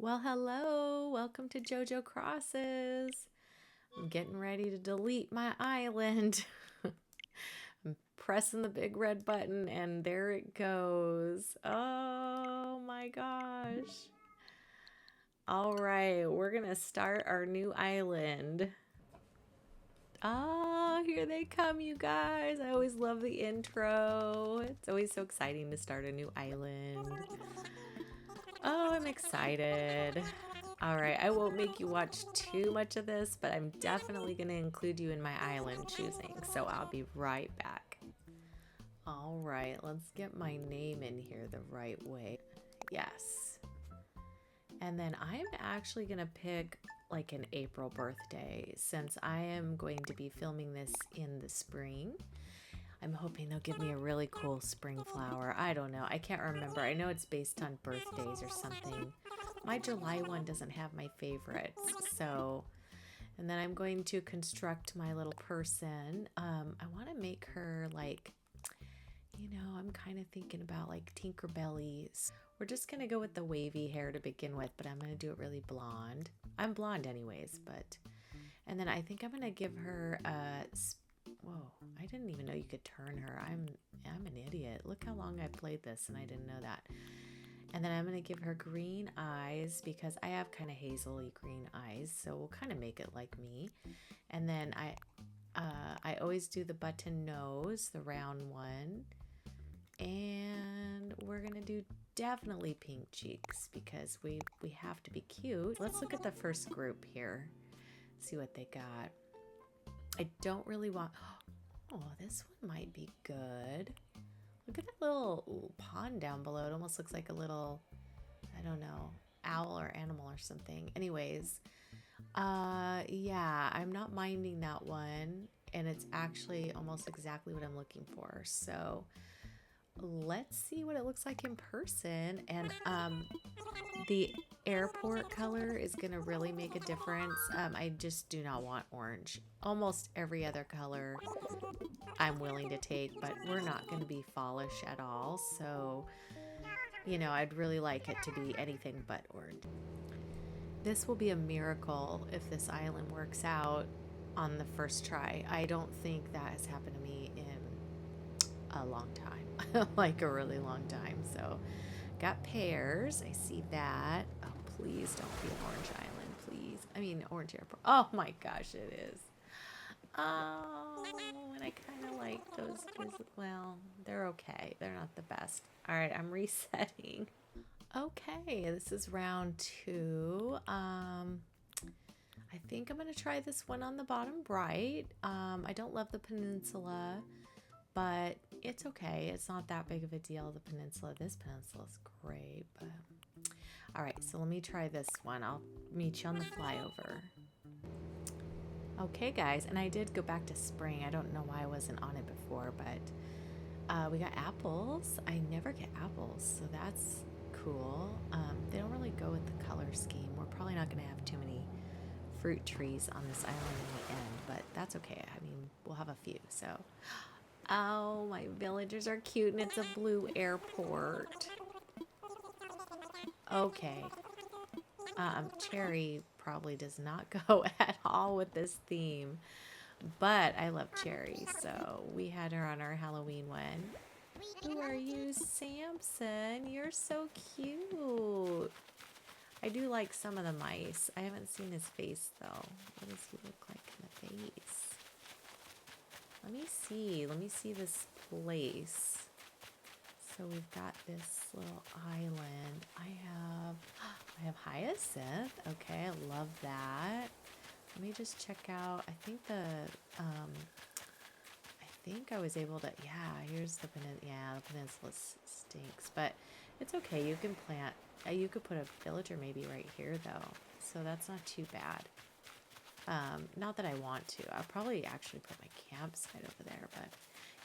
Well, hello. Welcome to JoJo Crosses. I'm getting ready to delete my island. I'm pressing the big red button and there it goes. Oh my gosh. All right, we're going to start our new island. Ah, here they come, you guys. I always love the intro. It's always so exciting to start a new island. Oh, I'm excited. All right, I won't make you watch too much of this, but I'm definitely going to include you in my island choosing, so I'll be right back. All right, let's get my name in here the right way. Yes. And then I'm actually going to pick like an April birthday since I am going to be filming this in the spring. I'm hoping they'll give me a really cool spring flower. I don't know. I can't remember. I know it's based on birthdays or something. My July one doesn't have my favorites. So, and then I'm going to construct my little person. I want to make her like, you know, I'm kind of thinking about like Tinkerbellies. We're just going to go with the wavy hair to begin with, but I'm going to do it really blonde. I'm blonde anyways, but, and then I think I'm going to give her a whoa, I didn't even know you could turn her. I'm an idiot. Look how long I played this and I didn't know that. And then I'm going to give her green eyes because I have kind of hazily green eyes, so we'll kind of make it like me. And then I always do the button nose, the round one. And we're going to do definitely pink cheeks because we have to be cute. Let's look at the first group here. See what they got. I don't really want... Oh, this one might be good. Look at that little pond down below. It almost looks like a little, I don't know, owl or animal or something. Anyways, yeah, I'm not minding that one. And it's actually almost exactly what I'm looking for. So let's see what it looks like in person. And the airport color is going to really make a difference. I just do not want orange. Almost every other color I'm willing to take, but we're not going to be fallish at all. So, you know, I'd really like it to be anything but orange. This will be a miracle if this island works out on the first try. I don't think that has happened to me in a long time, like a really long time. So got pears. I see that. Oh, please don't be Orange Island, please. I mean, Orange Airport. Oh my gosh, it is. Oh, and I kind of like those. Well, they're okay. They're not the best. All right, I'm resetting. Okay, this is round 2. I think I'm going to try this one on the bottom right. I don't love the peninsula, but it's okay. It's not that big of a deal, the peninsula. This peninsula is great, but... All right, so let me try this one. I'll meet you on the flyover. Okay, guys, and I did go back to spring. I don't know why I wasn't on it before, but we got apples. I never get apples, so that's cool. They don't really go with the color scheme. We're probably not going to have too many fruit trees on this island in the end, but that's okay. I mean, we'll have a few, so... Oh, my villagers are cute, and it's a blue airport. Okay. Cherry probably does not go at all with this theme, but I love Cherry, so we had her on our Halloween one. Who are you, Samson? You're so cute. I do like some of the mice. I haven't seen his face, though. What does he look like in the face? Let me see this place. So we've got this little island. I have hyacinth. Okay, I love that. Let me just check out. I think I was able to, yeah, here's the peninsula. Yeah, the peninsula stinks, but it's okay. You can plant, you could put a villager maybe right here though. So that's not too bad. Not that I want to. I'll probably actually put my campsite over there, but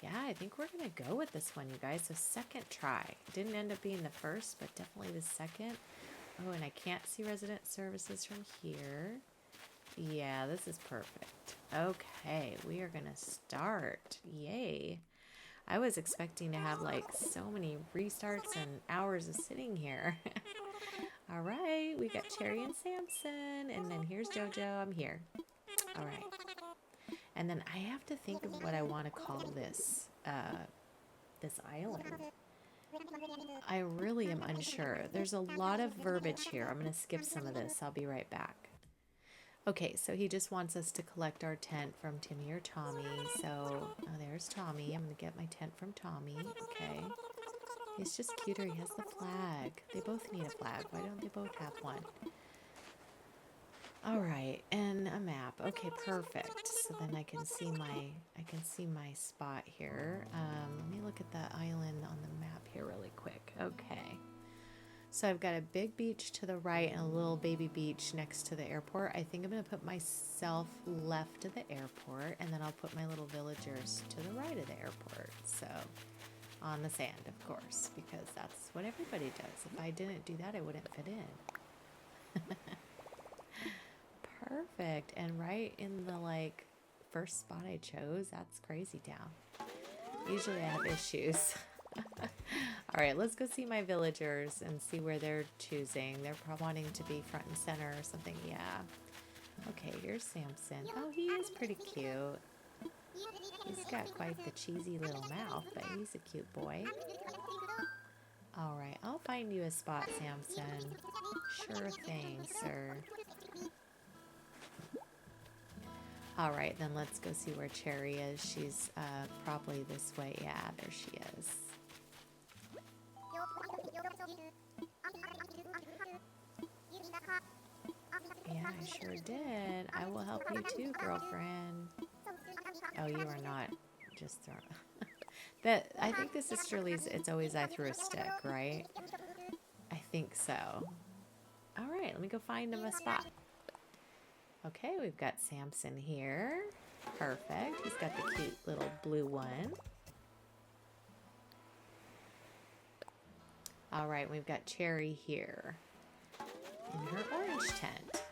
yeah, I think we're going to go with this one, you guys. So second try. Didn't end up being the first, but definitely the second. Oh, and I can't see resident services from here. Yeah, this is perfect. Okay, we are going to start. Yay. I was expecting to have like so many restarts and hours of sitting here. All right, we got Cherry and Samson, and then here's Jojo. I'm here. All right. And then I have to think of what I want to call this, this island. I really am unsure. There's a lot of verbiage here. I'm going to skip some of this. I'll be right back. Okay, so he just wants us to collect our tent from Timmy or Tommy. So, oh, there's Tommy. I'm going to get my tent from Tommy. Okay. He's just cuter. He has the flag. They both need a flag. Why don't they both have one? All right, and a map. Okay, perfect. So then I can see my spot here. Let me look at the island on the map here really quick. Okay. So I've got a big beach to the right and a little baby beach next to the airport. I think I'm going to put myself left of the airport, and then I'll put my little villagers to the right of the airport. So on the sand, of course, because that's what everybody does. If I didn't do that, I wouldn't fit in. Perfect. And right in the like first spot I chose, that's crazy town. Usually I have issues. All right, let's go see my villagers and see where they're choosing. They're probably wanting to be front and center or something. Yeah. Okay, here's Samson. Oh, he is pretty cute. He's got quite the cheesy little mouth, but he's a cute boy. All right, I'll find you a spot, Samson. Sure thing, sir. All right, then let's go see where Cherry is. She's probably this way. Yeah, there she is. Yeah, I sure did. I will help you too, girlfriend. Oh, you are not just throwing. That I think the sisterlies, it's always I threw a stick, right? I think so. All right, let me go find him a spot. Okay, we've got Samson here. Perfect. He's got the cute little blue one. All right, we've got Cherry here in her orange tent.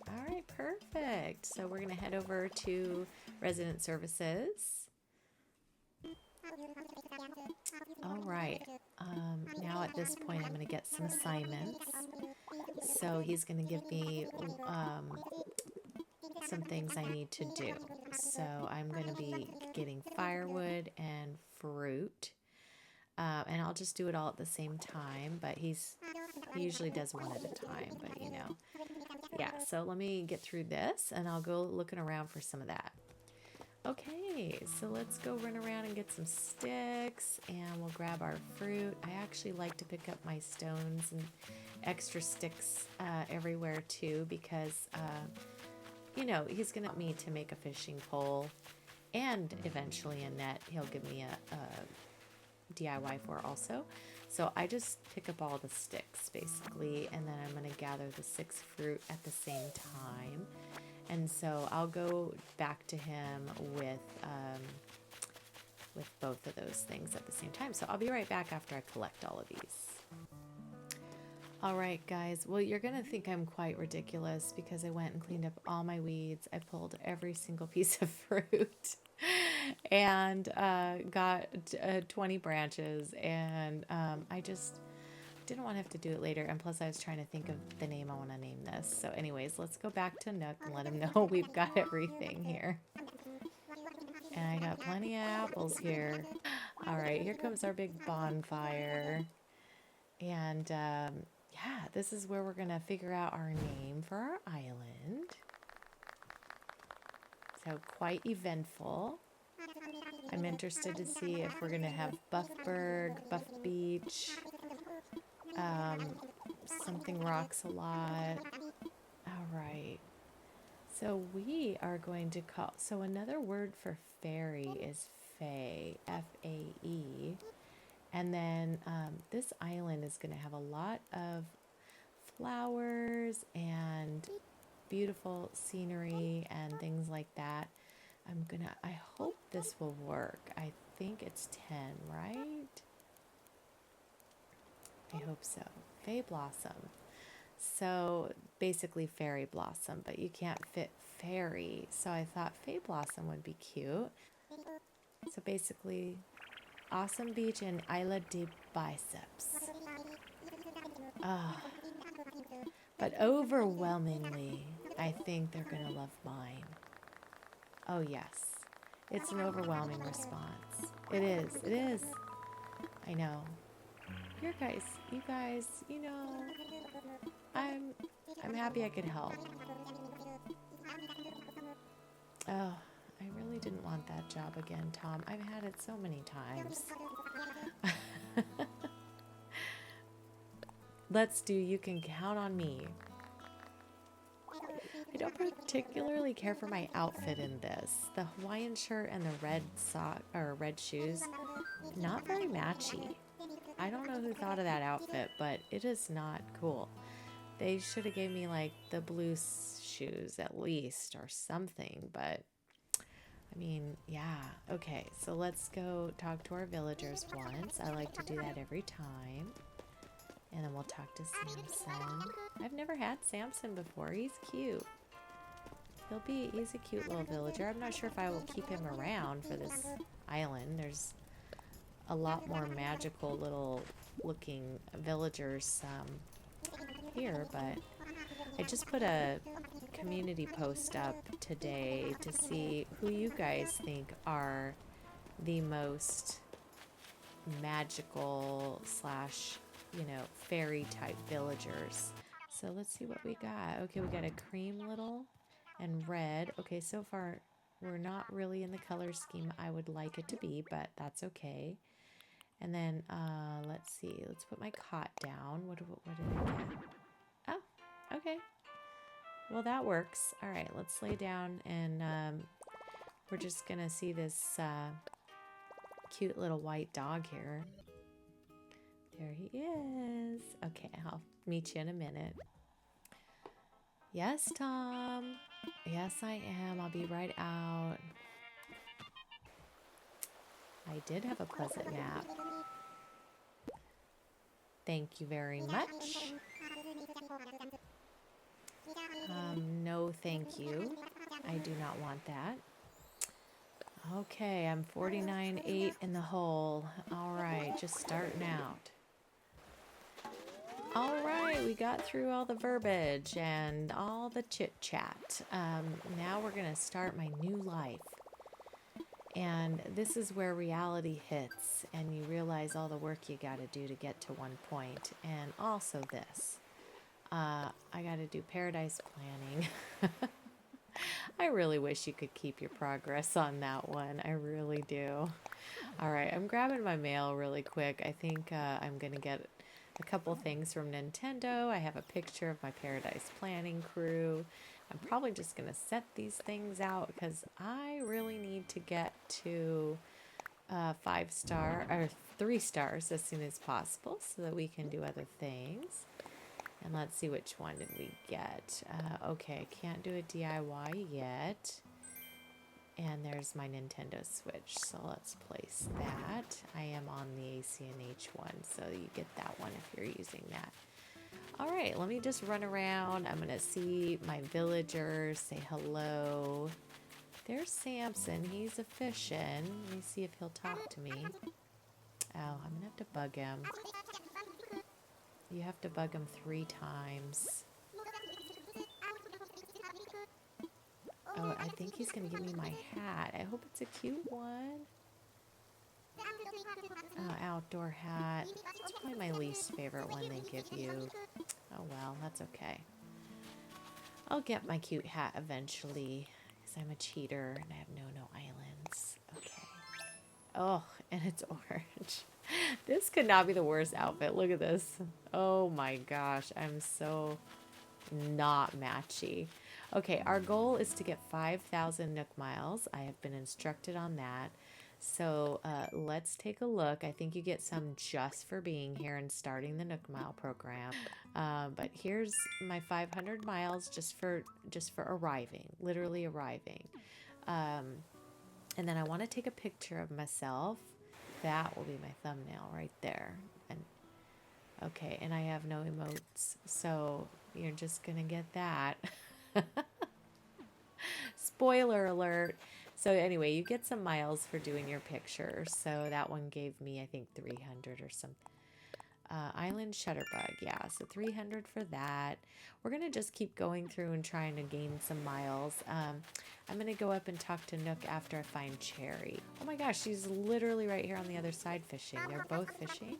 All right, perfect. So we're going to head over to Resident Services. All right. Now at this point, I'm going to get some assignments. So he's going to give me some things I need to do. So I'm going to be getting firewood and fruit. And I'll just do it all at the same time, but he usually does one at a time, but you know. Yeah, so let me get through this and I'll go looking around for some of that. Okay, so let's go run around and get some sticks and we'll grab our fruit. I actually like to pick up my stones and extra sticks everywhere too because, you know, he's going to want me to make a fishing pole and eventually a net. He'll give me a DIY for also. So I just pick up all the sticks basically, and then I'm going to gather the 6 fruit at the same time. And so I'll go back to him with both of those things at the same time. So I'll be right back after I collect all of these. All right, guys. Well, you're going to think I'm quite ridiculous because I went and cleaned up all my weeds. I pulled every single piece of fruit and got 20 branches. And I just didn't want to have to do it later. And plus, I was trying to think of the name I want to name this. So anyways, let's go back to Nook and let him know we've got everything here. And I got plenty of apples here. All right, here comes our big bonfire. And yeah, this is where we're going to figure out our name for our island. So quite eventful. I'm interested to see if we're going to have Buffberg, Buff Beach, something rocks a lot. All right. So we are going to call, so another word for fairy is fae, F-A-E. And then this island is going to have a lot of flowers and beautiful scenery and things like that. I hope this will work. I think it's 10, right? I hope so. Fae Blossom. So basically fairy blossom, but you can't fit fairy. So I thought Fae Blossom would be cute. So basically, awesome beach and Isla de Biceps. Oh, But overwhelmingly, I think they're going to love mine. Oh, yes. It's an overwhelming response. It is. It is. I know. You guys, you know, I'm happy I could help. Oh, I really didn't want that job again, Tom. I've had it so many times. You can count on me. I don't particularly care for my outfit in this. The Hawaiian shirt and the red shoes, not very matchy. I don't know who thought of that outfit, but it is not cool. They should have gave me like the blue shoes at least or something, but I mean, yeah. Okay, so let's go talk to our villagers once. I like to do that every time. And then we'll talk to Samson. I've never had Samson before. He's cute. He's a cute little villager. I'm not sure if I will keep him around for this island. There's a lot more magical little looking villagers here, but I just put a community post up today to see who you guys think are the most magical / you know, fairy type villagers. So let's see what we got. Okay, we got a cream little and red. Okay, so far we're not really in the color scheme I would like it to be, but that's okay. And then let's see. Let's put my cot down. What did I get? Oh, okay. Well, that works. All right, let's lay down and we're just gonna see this cute little white dog here. There he is. Okay, I'll meet you in a minute. Yes, Tom. Yes, I am. I'll be right out. I did have a pleasant nap. Thank you very much. No, thank you. I do not want that. Okay, I'm 49.8 in the hole. All right, just starting out. All right, we got through all the verbiage and all the chit-chat. Now we're going to start my new life. And this is where reality hits and you realize all the work you got to do to get to one point. And also this. I got to do paradise planning. I really wish you could keep your progress on that one. I really do. All right, I'm grabbing my mail really quick. I think I'm going to get a couple things from Nintendo. I have a picture of my paradise planning crew. I'm probably just going to set these things out because I really need to get to 5-star or 3 stars as soon as possible so that we can do other things. And let's see, which one did we get? Okay, can't do a DIY yet. And there's my Nintendo Switch, so let's place that. I am on the ACNH one, so you get that one if you're using that. All right, let me just run around. I'm going to see my villagers, say hello. There's Samson. He's a fishing. Let me see if he'll talk to me. Oh, I'm going to have to bug him. You have to bug him 3 times. Oh, I think he's going to give me my hat. I hope it's a cute one. Oh, outdoor hat. It's probably my least favorite one they give you. Oh, well, that's okay. I'll get my cute hat eventually because I'm a cheater and I have no islands. Okay. Oh, and it's orange. This could not be the worst outfit. Look at this. Oh my gosh. I'm so not matchy. Okay, our goal is to get 5,000 Nook miles. I have been instructed on that. So let's take a look. I think you get some just for being here and starting the Nook Mile program. But here's my 500 miles just for arriving, literally arriving. And then I want to take a picture of myself. That will be my thumbnail right there. And okay, and I have no emotes, so you're just gonna get that. Spoiler alert. So anyway, you get some miles for doing your picture. So that one gave me, I think, 300 or something. Island Shutterbug. Yeah, so 300 for that. We're going to just keep going through and trying to gain some miles. I'm going to go up and talk to Nook after I find Cherry. Oh my gosh, she's literally right here on the other side fishing. They're both fishing.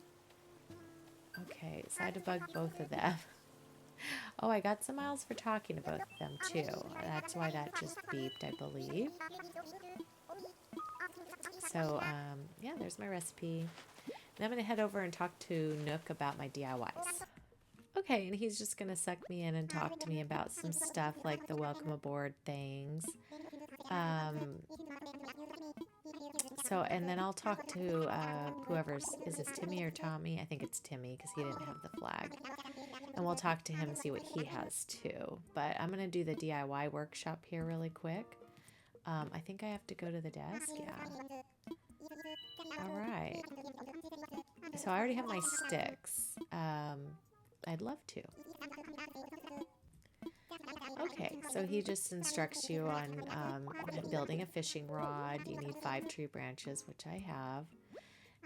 Okay, so I had to bug both of them. Oh, I got some miles for talking to both of them too. That's why that just beeped, I believe. So, yeah, there's my recipe. And I'm going to head over and talk to Nook about my DIYs. Okay, and he's just going to suck me in and talk to me about some stuff like the welcome aboard things. And then I'll talk to whoever's, is this Timmy or Tommy? I think it's Timmy because he didn't have the flag. And we'll talk to him and see what he has too. But I'm going to do the DIY workshop here really quick. I think I have to go to the desk. Yeah. All right. So I already have my sticks. I'd love to. Okay, so he just instructs you on building a fishing rod. You need 5 tree branches, which I have.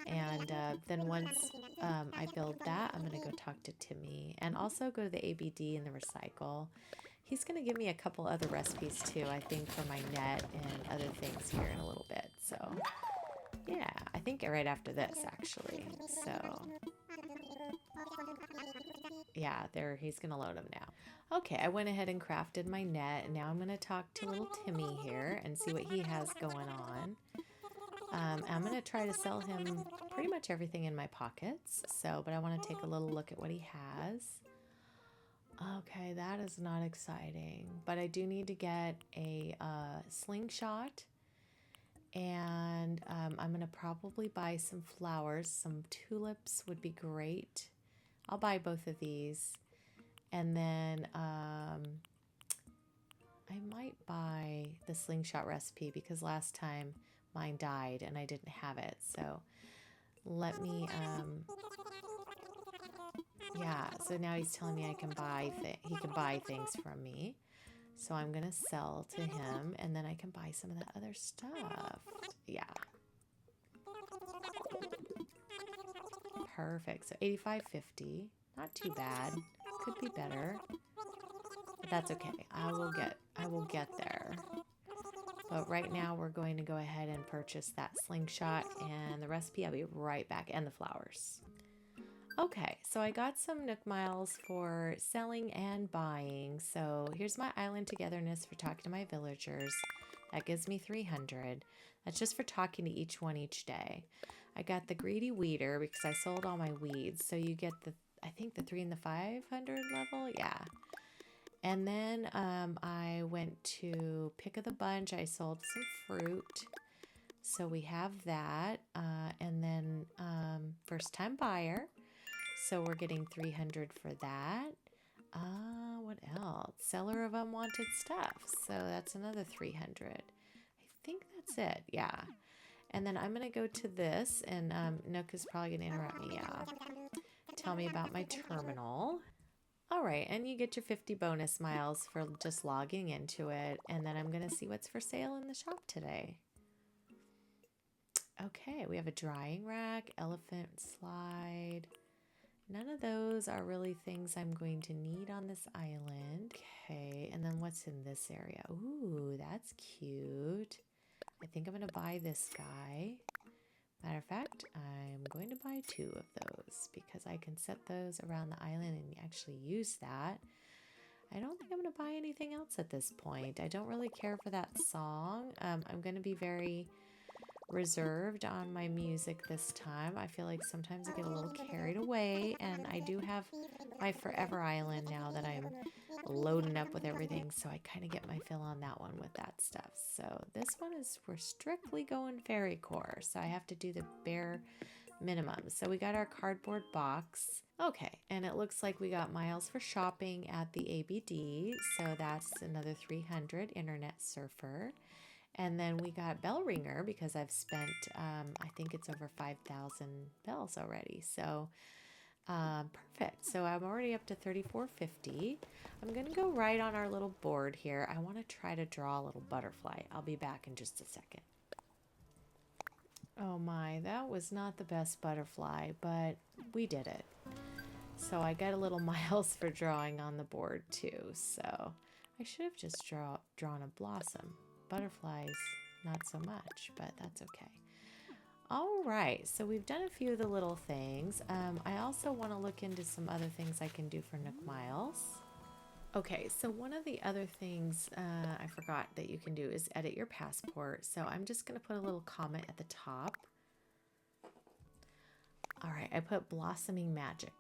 And then once I build that, I'm going to go talk to Timmy and also go to the ABD and the recycle. He's going to give me a couple other recipes too, I think, for my net and other things here in a little bit. So, yeah, I think right after this, actually. So, yeah, there, he's going to load them now. Okay, I went ahead and crafted my net, and now I'm going to talk to little Timmy here and see what he has going on. I'm going to try to sell him pretty much everything in my pockets. So, but I want to take a little look at what he has. Okay, that is not exciting. But I do need to get a slingshot. And I'm going to probably buy some flowers. Some tulips would be great. I'll buy both of these. And then I might buy the slingshot recipe because last time mine died and I didn't have it. So let me, yeah, so now he's telling me I can buy, he can buy things from me. So I'm going to sell to him and then I can buy some of that other stuff. Yeah. Perfect. So $85.50. Not too bad. Could be better. But that's okay. I will get there. But right now we're going to go ahead and purchase that slingshot and the recipe. I'll be right back. And the flowers. Okay, so I got some Nook miles for selling and buying. So here's my island togetherness for talking to my villagers. That gives me 300. That's just for talking to each one each day. I got the greedy weeder because I sold all my weeds. So you get the, I think the 3 and the 500 level. Yeah. And then I went to pick of the bunch. I sold some fruit. So we have that. And then first time buyer. So we're getting 300 for that. What else? Seller of unwanted stuff. So that's another 300. I think that's it. Yeah. And then I'm going to go to this, and Nook is probably going to interrupt me. Yeah. Tell me about my terminal. All right, and you get your 50 bonus miles for just logging into it. And then I'm going to see what's for sale in the shop today. Okay, we have a drying rack, elephant slide. None of those are really things I'm going to need on this island. Okay, and then what's in this area? Ooh, that's cute. I think I'm going to buy this guy. Matter of fact, I'm going to buy 2 of those because I can set those around the island and actually use that. I don't think I'm going to buy anything else at this point. I don't really care for that song. I'm going to be very reserved on my music this time. I feel like sometimes I get a little carried away, and I do have my Forever Island now that I'm loading up with everything, so I kind of get my fill on that one with that stuff. So this one is, we're strictly going Fairycore, so I have to do the bare minimum. So we got our cardboard box. Okay, and it looks like we got miles for shopping at the ABD, so that's another 300 Internet Surfer. And then we got bell ringer because I've spent, I think it's over 5,000 bells already. So perfect. So I'm already up to 34.50. I'm going to go right on our little board here. I want to try to draw a little butterfly. I'll be back in just a second. Oh my, that was not the best butterfly, but we did it. So I got a little miles for drawing on the board too. So I should have just drawn a blossom. Butterflies, not so much, but that's okay. All right, so we've done a few of the little things. I also want to look into some other things I can do for Nook Miles. Okay, so one of the other things I forgot that you can do is edit your passport. So I'm just going to put a little comment at the top. All right, I put Blossoming Magic.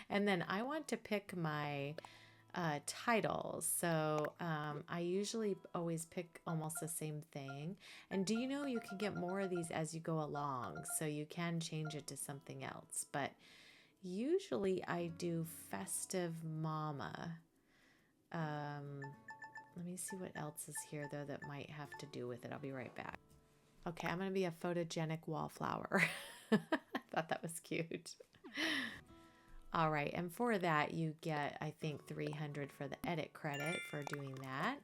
And then I want to pick my titles. So I usually always pick almost the same thing. And do you know you can get more of these as you go along, so you can change it to something else. But usually I do Festive Mama. Let me see what else is here though that might have to do with it. I'll be right back. Okay, I'm going to be a photogenic wallflower. I thought that was cute. All right, and for that you get, I think, 300 for the edit credit for doing that.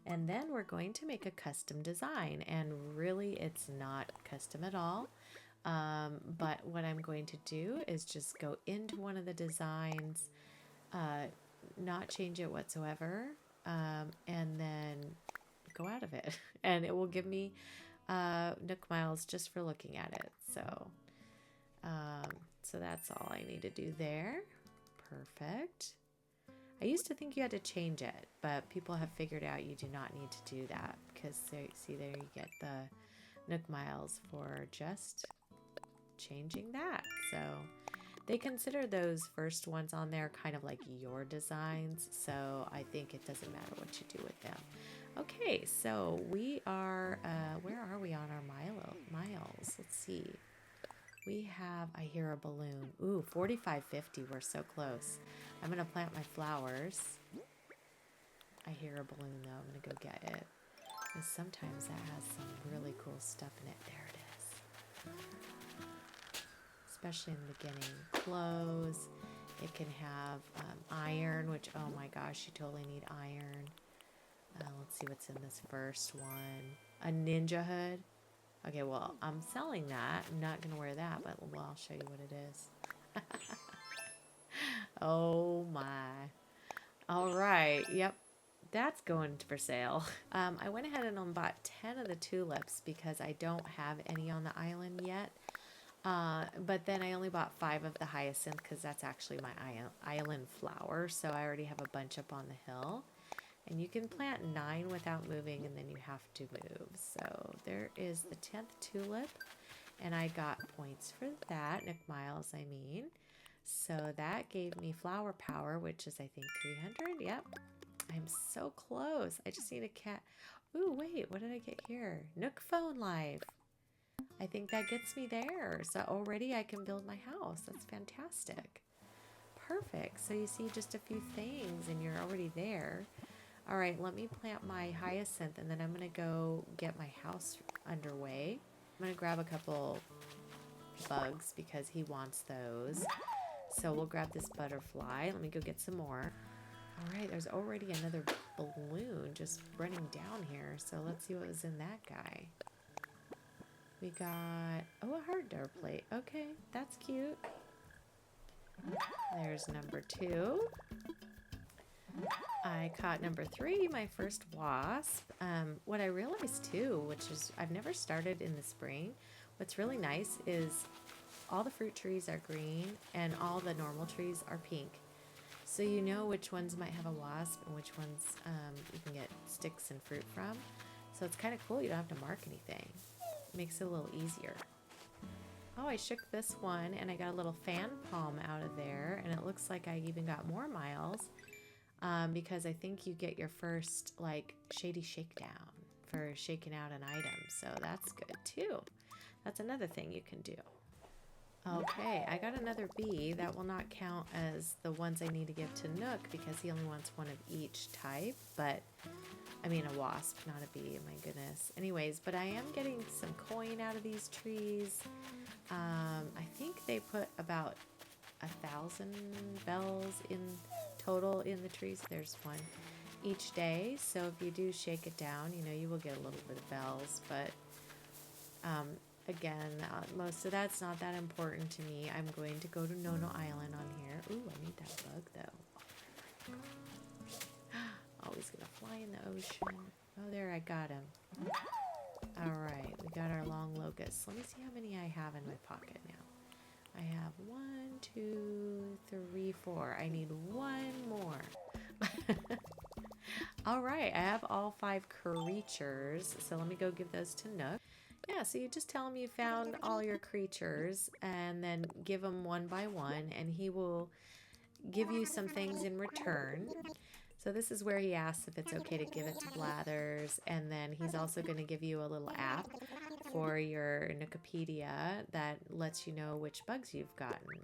And then we're going to make a custom design, and really it's not custom at all. But what I'm going to do is just go into one of the designs, not change it whatsoever, and then go out of it. And it will give me Nook Miles just for looking at it. So that's all I need to do there. Perfect. I used to think you had to change it, but people have figured out you do not need to do that, because see there you get the Nook Miles for just changing that. So they consider those first ones on there kind of like your designs, so I think it doesn't matter what you do with them. Okay, so we are, where are we on our miles? Let's see. We have, I hear a balloon. Ooh, 45.50, we're so close. I'm gonna plant my flowers. I hear a balloon though, I'm gonna go get it. Because sometimes that has some really cool stuff in it. There it is. Especially in the beginning. Clothes. It can have iron, which, oh my gosh, you totally need iron. Let's see what's in this first one. A ninja hood. Okay, well, I'm selling that. I'm not going to wear that, but well, I'll show you what it is. Oh my. All right. Yep. That's going for sale. I went ahead and bought 10 of the tulips because I don't have any on the island yet. But then I only bought 5 of the hyacinth because that's actually my island flower. So I already have a bunch up on the hill. And you can plant 9 without moving, and then you have to move. So there is the 10th tulip, and I got points for that, Nook Miles, I mean. So that gave me flower power, which is, I think, 300. Yep, I'm so close. I just need a cat. Ooh, wait, what did I get here? Nook Phone Life. I think that gets me there. So already I can build my house. That's fantastic. Perfect. So you see just a few things, and you're already there. All right, let me plant my hyacinth, and then I'm going to go get my house underway. I'm going to grab a couple bugs because he wants those. So we'll grab this butterfly. Let me go get some more. All right, there's already another balloon just running down here. So let's see what was in that guy. We got, oh, a hard door plate. Okay, that's cute. There's number 2. I caught number 3, my first wasp. What I realized too, which is I've never started in the spring, what's really nice is all the fruit trees are green and all the normal trees are pink. So you know which ones might have a wasp and which ones you can get sticks and fruit from. So it's kind of cool, you don't have to mark anything. It makes it a little easier. Oh, I shook this one and I got a little fan palm out of there, and it looks like I even got more miles. Because I think you get your first, like, shady shakedown for shaking out an item. So that's good, too. That's another thing you can do. Okay, I got another bee. That will not count as the ones I need to give to Nook because he only wants one of each type. But, I mean, a wasp, not a bee. My goodness. Anyways, but I am getting some coin out of these trees. I think they put about 1,000 bells in total in the trees. There's one each day, so if you do shake it down, you know, you will get a little bit of bells, but again, most of that's not that important to me. I'm going to go to Nono Island on here. Ooh, I need that bug though. Oh, he's gonna fly in the ocean. Oh, there, I got him. All right, we got our long locust. Let me see how many I have in my pocket now. I have 1, 2, 3, 4. I need one more. All right, I have all 5 creatures. So let me go give those to Nook. Yeah, so you just tell him you found all your creatures and then give him one by one, and he will give you some things in return. So this is where he asks if it's okay to give it to Blathers, and then he's also going to give you a little app for your Nookopedia that lets you know which bugs you've gotten.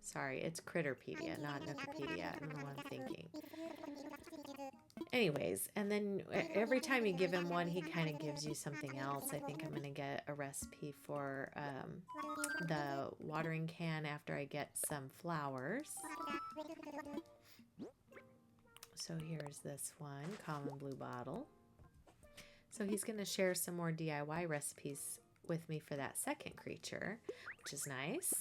Sorry, it's Critterpedia, not Nookopedia. I don't know what I'm thinking. Anyways, and then every time you give him one, he kind of gives you something else. I think I'm going to get a recipe for the watering can after I get some flowers. So here's this one, common blue bottle. So he's going to share some more DIY recipes with me for that second creature, which is nice.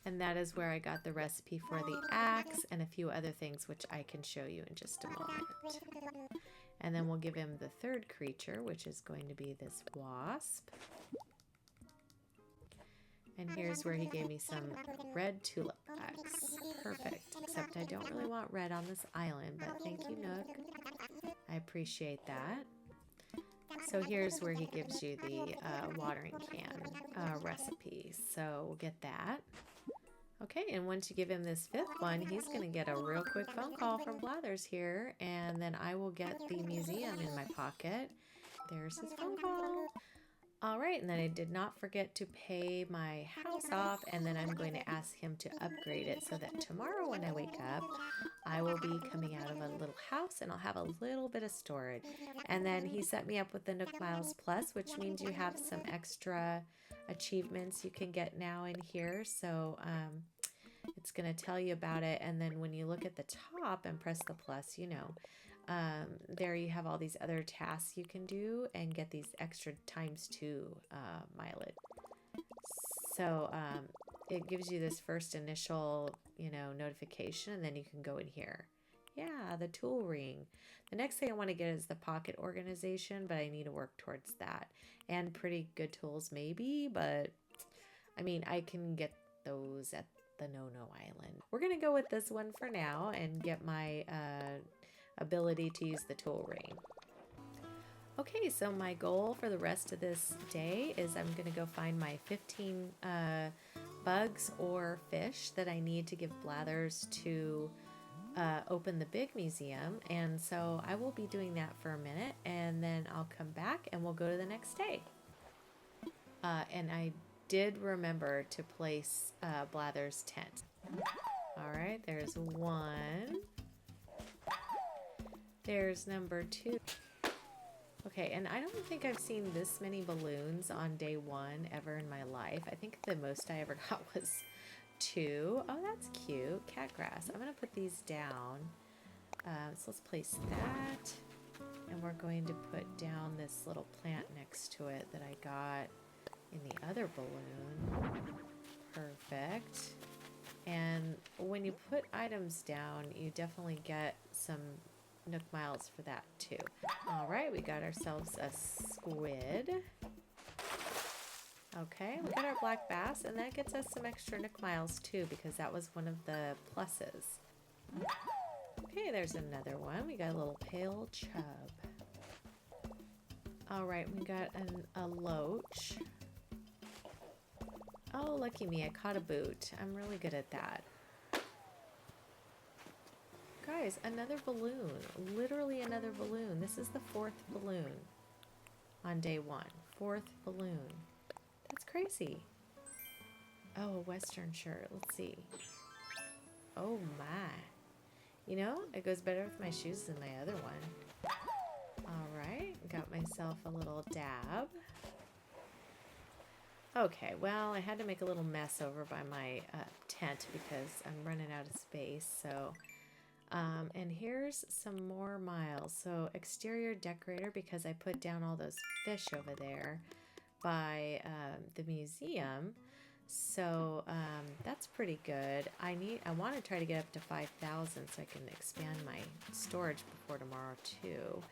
And that is where I got the recipe for the axe and a few other things, which I can show you in just a moment. And then we'll give him the third creature, which is going to be this wasp. And here's where he gave me some red tulip packs. Perfect. Except I don't really want red on this island, but thank you, Nook. I appreciate that. So here's where he gives you the watering can recipe. So we'll get that. Okay, and once you give him this 5th one, he's going to get a real quick phone call from Blathers here, and then I will get the museum in my pocket. There's his phone call. All right, and then I did not forget to pay my house off, and then I'm going to ask him to upgrade it so that tomorrow when I wake up, I will be coming out of a little house and I'll have a little bit of storage. And then he set me up with the Nook Miles Plus, which means you have some extra achievements you can get now in here. So it's going to tell you about it, and then when you look at the top and press the plus, you know, there you have all these other tasks you can do and get these extra ×2 mileage. So it gives you this first initial, you know, notification, and then you can go in here. Yeah, the tool ring. The next thing I want to get is the pocket organization, but I need to work towards that. And pretty good tools maybe, but I mean, I can get those at the No Island. We're going to go with this one for now and get my ability to use the tool ring. Okay, so my goal for the rest of this day is I'm going to go find my 15 bugs or fish that I need to give Blathers to open the big museum. And so I will be doing that for a minute, and then I'll come back and we'll go to the next day. And I did remember to place Blathers' tent. All right, there's one. There's number 2. Okay, and I don't think I've seen this many balloons on day 1 ever in my life. I think the most I ever got was 2. Oh, that's cute. Cat grass. I'm going to put these down. So let's place that. And we're going to put down this little plant next to it that I got in the other balloon. Perfect. And when you put items down, you definitely get some Nook Miles for that too. All right, we got ourselves a squid. Okay, we got our black bass, and that gets us some extra Nook Miles too, because that was one of the pluses. Okay, there's another one. We got a little pale chub. All right, we got a loach. Oh, lucky me, I caught a boot. I'm really good at that. Guys, another balloon. Literally another balloon. This is the 4th balloon on day 1. 4th balloon. That's crazy. Oh, a western shirt. Let's see. Oh my. You know, it goes better with my shoes than my other one. All right, got myself a little dab. Okay, well, I had to make a little mess over by my tent because I'm running out of space, so And here's some more miles. So exterior decorator, because I put down all those fish over there by the museum. So that's pretty good. I want to try to get up to 5,000 so I can expand my storage before tomorrow too.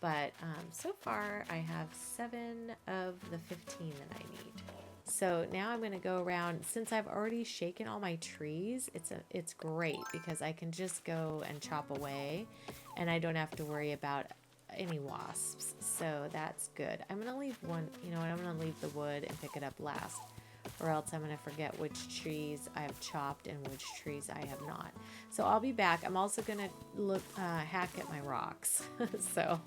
But so far I have 7 of the 15 that I need. So now I'm going to go around. Since I've already shaken all my trees, it's great because I can just go and chop away and I don't have to worry about any wasps. So that's good. I'm going to leave one, you know what, I'm going to leave the wood and pick it up last, or else I'm going to forget which trees I have chopped and which trees I have not. So I'll be back. I'm also going to hack at my rocks. So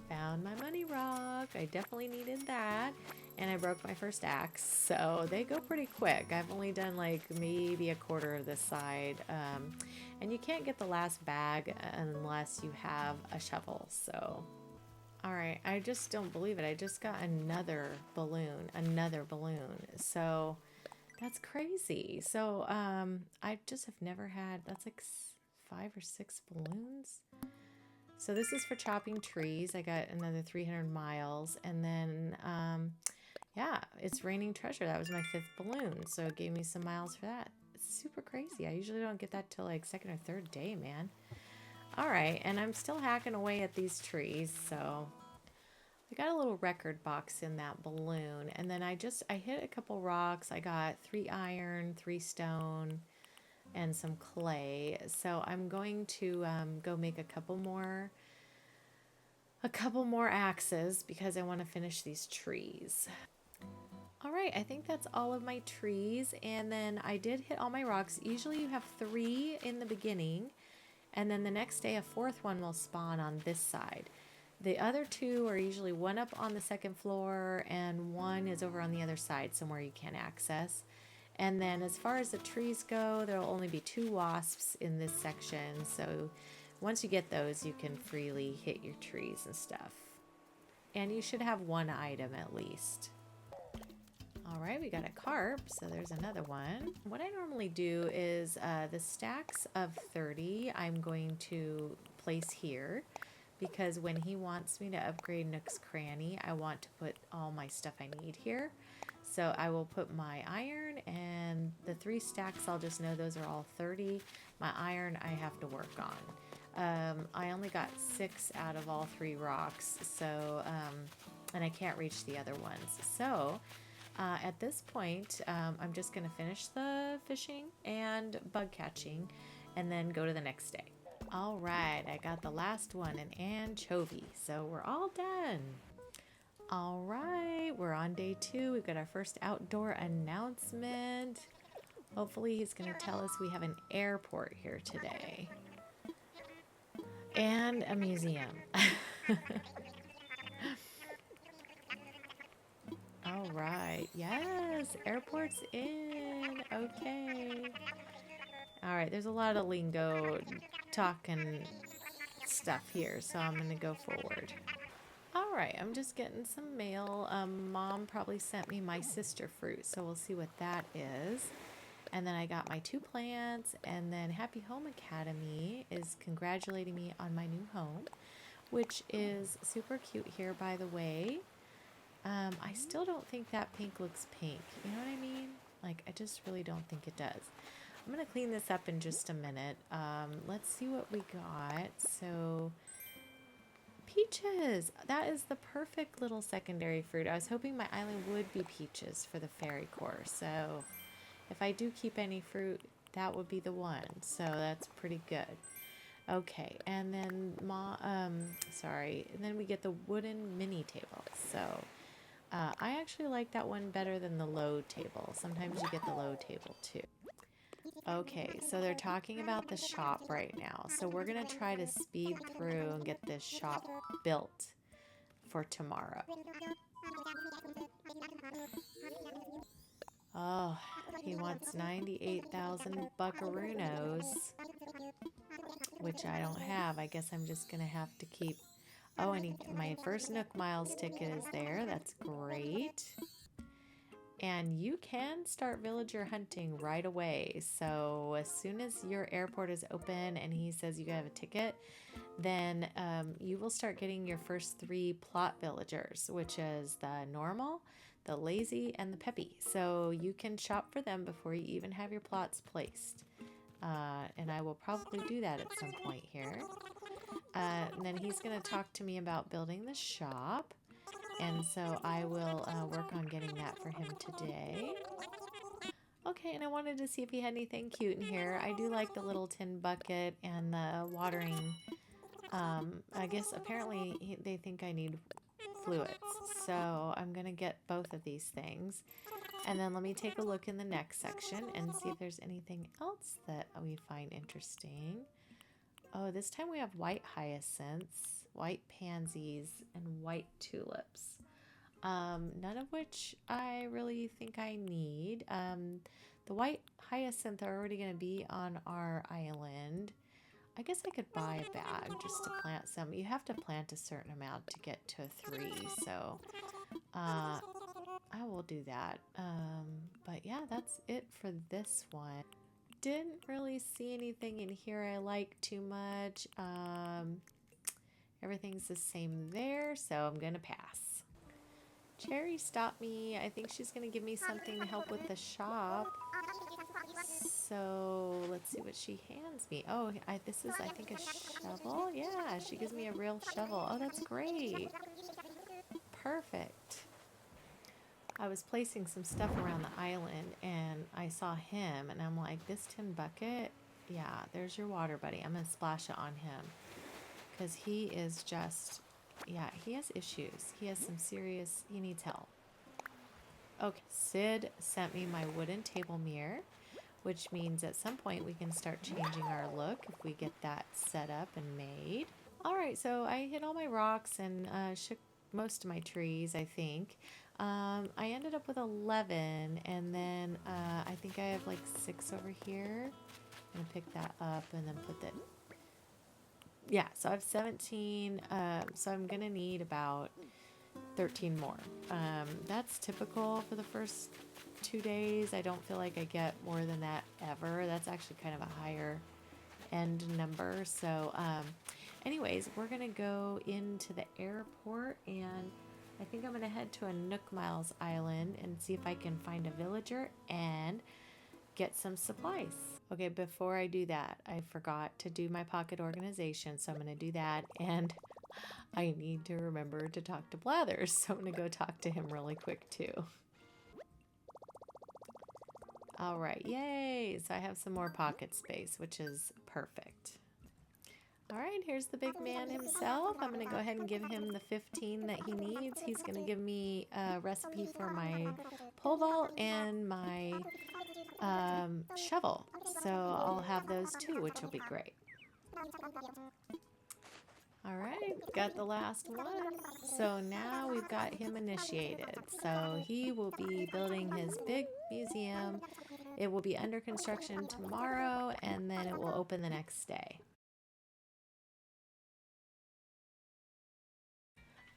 found my money rock. I definitely needed that. And I broke my first axe, so they go pretty quick. I've only done like maybe a quarter of this side. And you can't get the last bag unless you have a shovel, so. All right, I just don't believe it. I just got another balloon. So that's crazy. So I just have never had, that's like 5 or 6 balloons. So this is for chopping trees. I got another 300 miles. And then, yeah, it's raining treasure. That was my 5th balloon. So it gave me some miles for that. It's super crazy. I usually don't get that till like 2nd or 3rd day, man. All right, and I'm still hacking away at these trees. So I got a little record box in that balloon. And then I hit a couple rocks. I got 3 iron, 3 stone, and some clay. So I'm going to go make a couple more axes because I want to finish these trees. All right, I think that's all of my trees, and then I did hit all my rocks. Usually you have 3 in the beginning, and then the next day a 4th one will spawn on this side. The other 2 are usually one up on the 2nd floor and one is over on the other side somewhere you can't access. And then as far as the trees go, there will only be 2 wasps in this section. So once you get those, you can freely hit your trees and stuff. And you should have 1 item at least. All right, we got a carp, so there's another one. What I normally do is the stacks of 30 I'm going to place here because when he wants me to upgrade Nooks Cranny, I want to put all my stuff I need here. So I will put my iron, and the 3 stacks, I'll just know those are all 30. My iron I have to work on. I only got 6 out of all 3 rocks, so and I can't reach the other ones. So at this point, I'm just going to finish the fishing and bug catching and then go to the next day. All right, I got the last one, an anchovy, so we're all done. All right, we're on day 2. We've got our first outdoor announcement. Hopefully he's going to tell us we have an airport here today. And a museum. All right, yes, airport's in. Okay. All right, there's a lot of lingo, talking stuff here, so I'm going to go forward. All right, I'm just getting some mail. Mom probably sent me my sister fruit, so we'll see what that is. And then I got my 2 plants, and then Happy Home Academy is congratulating me on my new home, which is super cute here, by the way. I still don't think that pink looks pink. You know what I mean? Like, I just really don't think it does. I'm going to clean this up in just a minute. Let's see what we got. So peaches. That is the perfect little secondary fruit. I was hoping my island would be peaches for the Fairycore. So if I do keep any fruit, that would be the one. So that's pretty good. Okay, and then and then we get the wooden mini table. So I actually like that one better than the low table. Sometimes you get the low table too. Okay, so they're talking about the shop right now. So we're going to try to speed through and get this shop built for tomorrow. Oh, he wants 98,000 buckaroos, which I don't have. I guess I'm just going to have to keep... Oh, and my first Nook Miles ticket is there. That's great. And you can start villager hunting right away. So as soon as your airport is open and he says you have a ticket, then you will start getting your first 3 plot villagers, which is the normal, the lazy, and the peppy. So you can shop for them before you even have your plots placed. And I will probably do that at some point here. And then he's going to talk to me about building the shop. And so I will work on getting that for him today. Okay, and I wanted to see if he had anything cute in here. I do like the little tin bucket and the watering. I guess apparently they think I need fluids. So I'm going to get both of these things. And then let me take a look in the next section and see if there's anything else that we find interesting. Oh, this time we have white hyacinths, white pansies, and white tulips. None of which I really think I need. The white hyacinth are already going to be on our island. I guess I could buy a bag just to plant some. You have to plant a certain amount to get to 3, so I will do that. But yeah, that's it for this one. Didn't really see anything in here I like too much. Everything's the same there, so I'm gonna pass. Cherry stopped me. I think she's gonna give me something to help with the shop. So let's see what she hands me. Oh, this is, I think, a shovel. Yeah, she gives me a real shovel. Oh, that's great. Perfect. I was placing some stuff around the island and I saw him and I'm like, this tin bucket, yeah, there's your water buddy. I'm going to splash it on him because he is just, yeah, he has issues. He has some serious, he needs help. Okay, Sid sent me my wooden table mirror, which means at some point we can start changing our look if we get that set up and made. All right, so I hit all my rocks and shook most of my trees, I think. I ended up with 11, and then I think I have like 6 over here. I'm gonna pick that up and then put that. Yeah, so I have 17. So I'm gonna need about 13 more. That's typical for the first 2 days. I don't feel like I get more than that ever. That's actually kind of a higher end number. So, anyways, we're gonna go into the airport and I think I'm going to head to a Nook Miles Island and see if I can find a villager and get some supplies. Okay, before I do that, I forgot to do my pocket organization, so I'm going to do that, and I need to remember to talk to Blathers, so I'm going to go talk to him really quick too. All right, yay! So I have some more pocket space, which is perfect. All right, here's the big man himself. I'm going to go ahead and give him the 15 that he needs. He's going to give me a recipe for my pole vault and my shovel. So I'll have those too, which will be great. All right, got the last one. So now we've got him initiated. So he will be building his big museum. It will be under construction tomorrow, and then it will open the next day.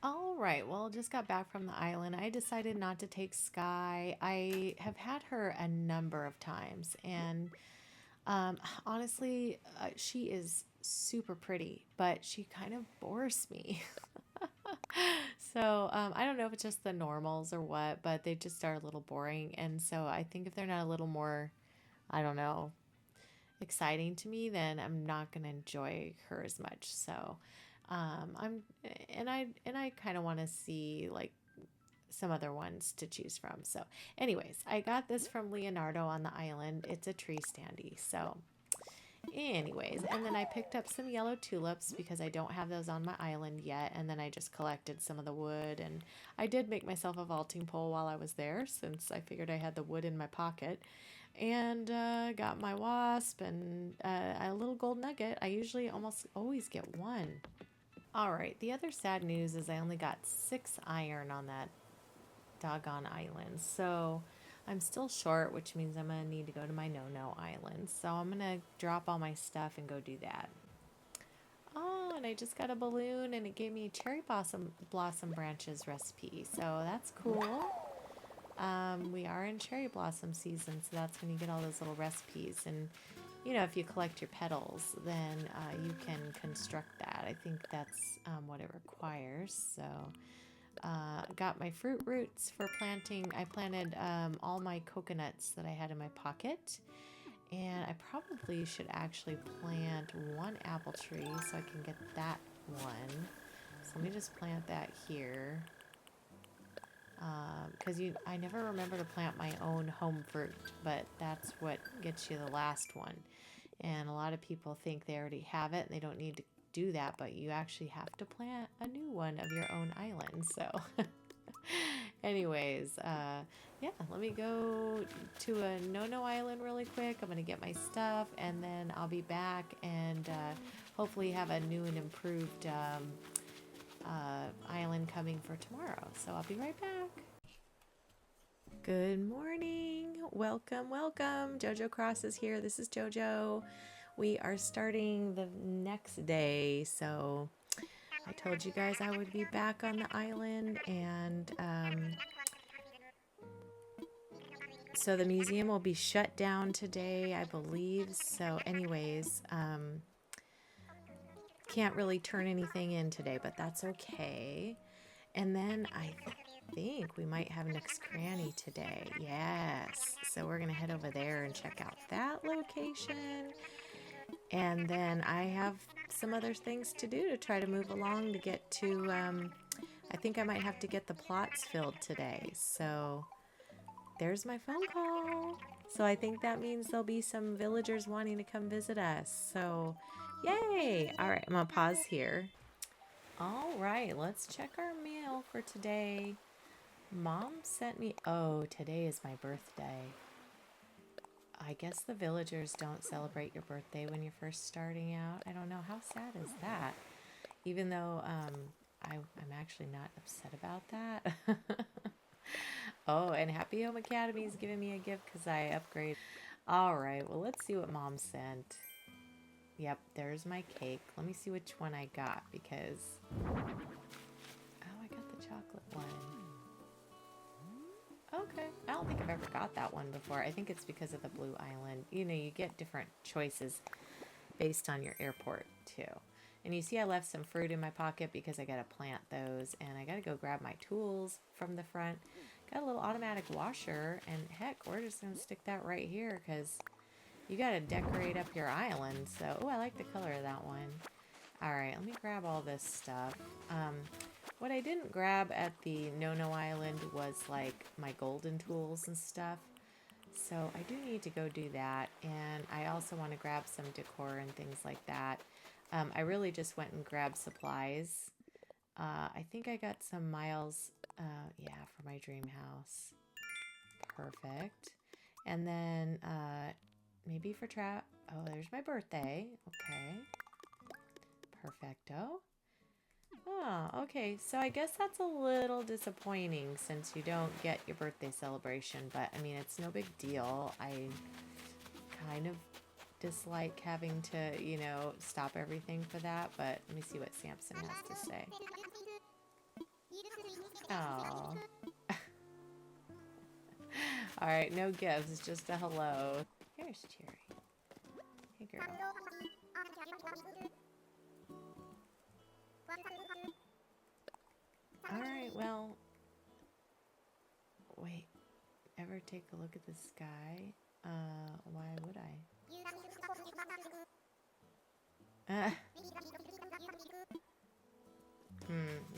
All right, well, just got back from the island. I decided not to take Sky. I have had her a number of times, and honestly, she is super pretty, but she kind of bores me. So I don't know if it's just the normals or what, but they just are a little boring. And so I think if they're not a little more, I don't know, exciting to me, then I'm not going to enjoy her as much. So I kind of want to see like some other ones to choose from. So anyways, I got this from Leonardo on the island. It's a tree standee. So anyways, and then I picked up some yellow tulips because I don't have those on my island yet. And then I just collected some of the wood, and I did make myself a vaulting pole while I was there since I figured I had the wood in my pocket. And got my wasp and a little gold nugget. I usually almost always get one. All right, the other sad news is I only got 6 iron on that doggone island. So I'm still short, which means I'm going to need to go to my no-no island. So I'm going to drop all my stuff and go do that. Oh, and I just got a balloon and it gave me cherry blossom branches recipe. So that's cool. We are in cherry blossom season, so that's when you get all those little recipes. And, you know, if you collect your petals, then you can construct that. I think that's what it requires. So, got my fruit roots for planting. I planted all my coconuts that I had in my pocket. And I probably should actually plant one apple tree so I can get that one. So let me just plant that here. Because I never remember to plant my own home fruit, but that's what gets you the last one. And a lot of people think they already have it and they don't need to do that, but you actually have to plant a new one of your own island. So anyways, yeah, let me go to a no island really quick. I'm gonna get my stuff and then I'll be back and hopefully have a new and improved island coming for tomorrow. So I'll be right back. Good morning. Welcome, welcome. JoJo Cross is here. This is JoJo. We are starting the next day. So I told you guys I would be back on the island, and so the museum will be shut down today, I believe. So anyways, can't really turn anything in today, but that's okay. And then I think we might have Nooks Cranny today. Yes. So we're going to head over there and check out that location. And then I have some other things to do to try to move along to get to, I think I might have to get the plots filled today. So there's my phone call. So I think that means there'll be some villagers wanting to come visit us. So yay. All right, I'm going to pause here. All right, let's check our mail for today. Mom sent me, oh, today is my birthday. I guess the villagers don't celebrate your birthday when you're first starting out. I don't know. How sad is that? Even though I'm actually not upset about that. Oh, and Happy Home Academy is giving me a gift because I upgraded. All right, well, let's see what Mom sent. Yep, there's my cake. Let me see which one I got because... Oh, I got the chocolate one. Okay, I don't think I've ever got that one before. I think it's because of the Blue Island. You know, you get different choices based on your airport, too. And you see I left some fruit in my pocket because I got to plant those. And I got to go grab my tools from the front. Got a little automatic washer. And heck, we're just going to stick that right here because you got to decorate up your island. So, oh, I like the color of that one. All right, let me grab all this stuff. What I didn't grab at the No Island was like my golden tools and stuff. So I do need to go do that. And I also want to grab some decor and things like that. I really just went and grabbed supplies. I think I got some miles, yeah, for my dream house. Perfect. And then maybe for oh, there's my birthday. Okay. Perfecto. Oh, okay. So I guess that's a little disappointing since you don't get your birthday celebration, but I mean, it's no big deal. I kind of dislike having to, you know, stop everything for that, but let me see what Samson has to say. Oh. All right, no gifts, just a hello. Here's Cherry. Hey, girl. Alright, well, wait, ever take a look at the sky? Why would I?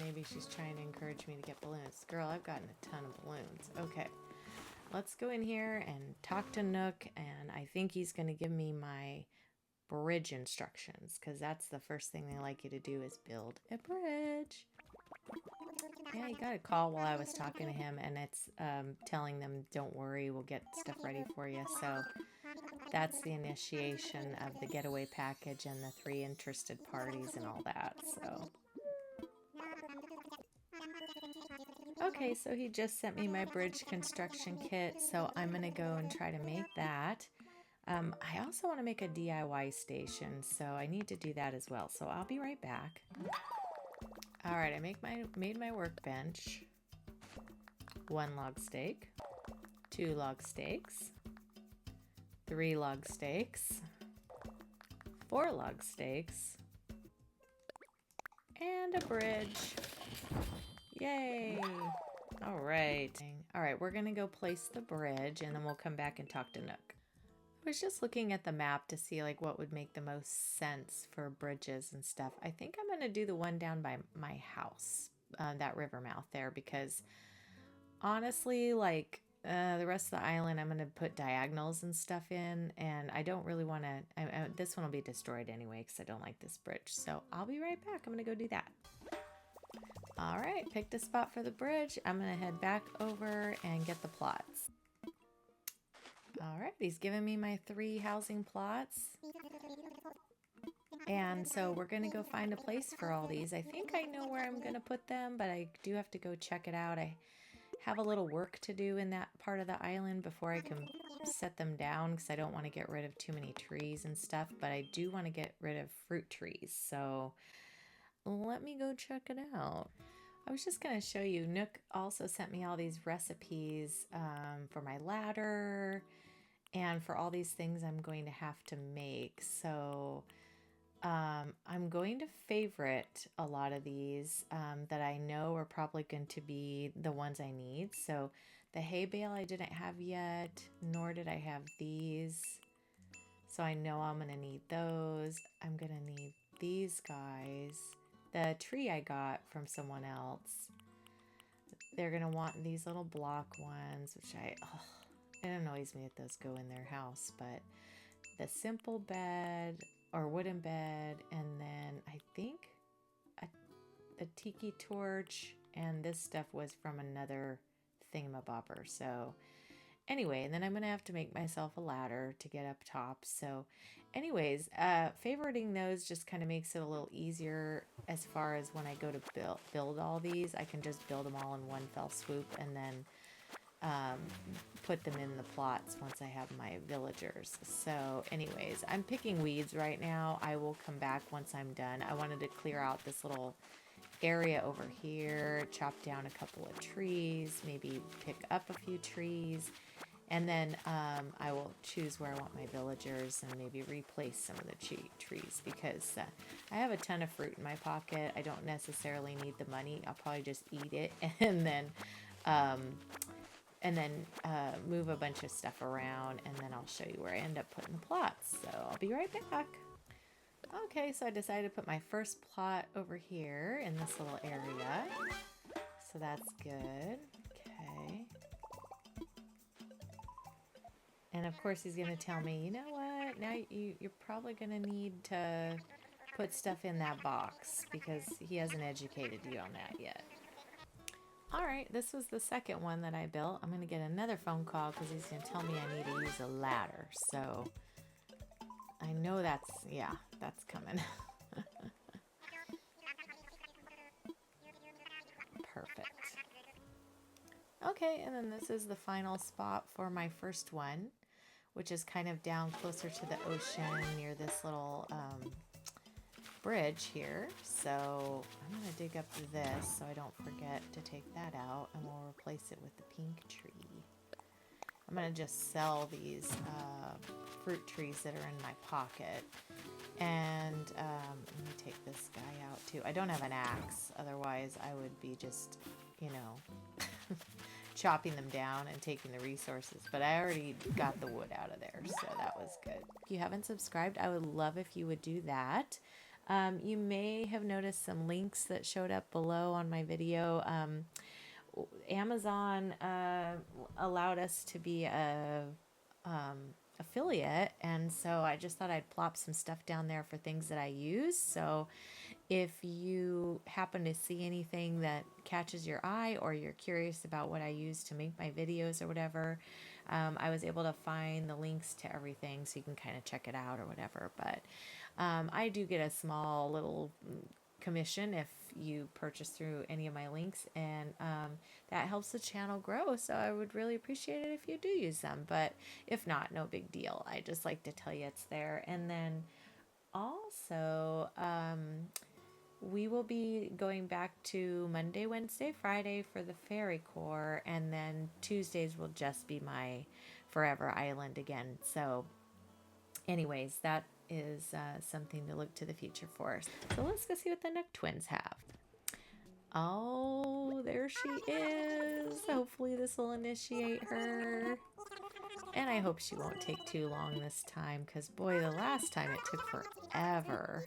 Maybe she's trying to encourage me to get balloons. Girl, I've gotten a ton of balloons. Okay, let's go in here and talk to Nook, and I think he's going to give me my bridge instructions, because that's the first thing they like you to do is build a bridge. Yeah, he got a call while I was talking to him, and it's telling them, don't worry, we'll get stuff ready for you. So that's the initiation of the getaway package and the 3 interested parties and all that. So okay, so he just sent me my bridge construction kit, so I'm gonna go and try to make that. I also want to make a DIY station, so I need to do that as well. So I'll be right back. All right, I made my workbench. 1 log stake. 2 log stakes, 3 log stakes, 4 log stakes, and a bridge. Yay! All right. All right, we're gonna go place the bridge and then we'll come back and talk to Nook. I was just looking at the map to see like what would make the most sense for bridges and stuff. I think I'm gonna do the one down by my house, that river mouth there, because honestly, like the rest of the island, I'm gonna put diagonals and stuff in, and I don't really want to. This one will be destroyed anyway because I don't like this bridge. So I'll be right back. I'm gonna go do that. All right, picked a spot for the bridge. I'm gonna head back over and get the plots. All right, he's giving me my 3 housing plots. And so we're gonna go find a place for all these. I think I know where I'm gonna put them, but I do have to go check it out. I have a little work to do in that part of the island before I can set them down because I don't want to get rid of too many trees and stuff, but I do want to get rid of fruit trees. So let me go check it out. I was just going to show you, Nook also sent me all these recipes for my ladder and for all these things I'm going to have to make. So I'm going to favorite a lot of these that I know are probably going to be the ones I need. So the hay bale I didn't have yet, nor did I have these. So I know I'm going to need those. I'm going to need these guys. The tree I got from someone else. They're going to want these little block ones, which it annoys me that those go in their house. But the simple bed or wooden bed, and then I think a tiki torch, and this stuff was from another thingamabobber. So anyway, and then I'm gonna have to make myself a ladder to get up top. So anyways, favoriting those just kind of makes it a little easier as far as when I go to build all these. I can just build them all in one fell swoop and then put them in the plots once I have my villagers. So anyways, I'm picking weeds right now. I will come back once I'm done. I wanted to clear out this little area over here, chop down a couple of trees, maybe pick up a few trees, and then I will choose where I want my villagers and maybe replace some of the trees because I have a ton of fruit in my pocket. I don't necessarily need the money. I'll probably just eat it and then move a bunch of stuff around, and then I'll show you where I end up putting the plots. So I'll be right back. Okay, so I decided to put my first plot over here in this little area. So that's good. Okay. And of course he's going to tell me, you know what, now you're probably going to need to put stuff in that box because he hasn't educated you on that yet. Alright, this was the second one that I built. I'm going to get another phone call because he's going to tell me I need to use a ladder. So I know that's coming. Perfect. Okay, and then this is the final spot for my first one, which is kind of down closer to the ocean near this little bridge here. So I'm going to dig up this so I don't forget to take that out, and we'll replace it with the pink tree. I'm going to just sell these fruit trees that are in my pocket. And let me take this guy out too. I don't have an axe, otherwise I would be just, you know, chopping them down and taking the resources. But I already got the wood out of there, so that was good. If you haven't subscribed, I would love if you would do that. You may have noticed some links that showed up below on my video. Amazon allowed us to be a affiliate, and so I just thought I'd plop some stuff down there for things that I use. So if you happen to see anything that catches your eye, or you're curious about what I use to make my videos or whatever, I was able to find the links to everything so you can kind of check it out or whatever. But I do get a small little commission if you purchase through any of my links, and that helps the channel grow, so I would really appreciate it if you do use them. But if not, no big deal. I just like to tell you it's there. And then also we will be going back to Monday, Wednesday, Friday for the Fairycore, and then Tuesdays will just be my Forever Island again. So anyways, that is something to look to the future for. So let's go see what the Nook twins have. Oh, there she is. Hopefully this will initiate her. And I hope she won't take too long this time, because boy, the last time it took forever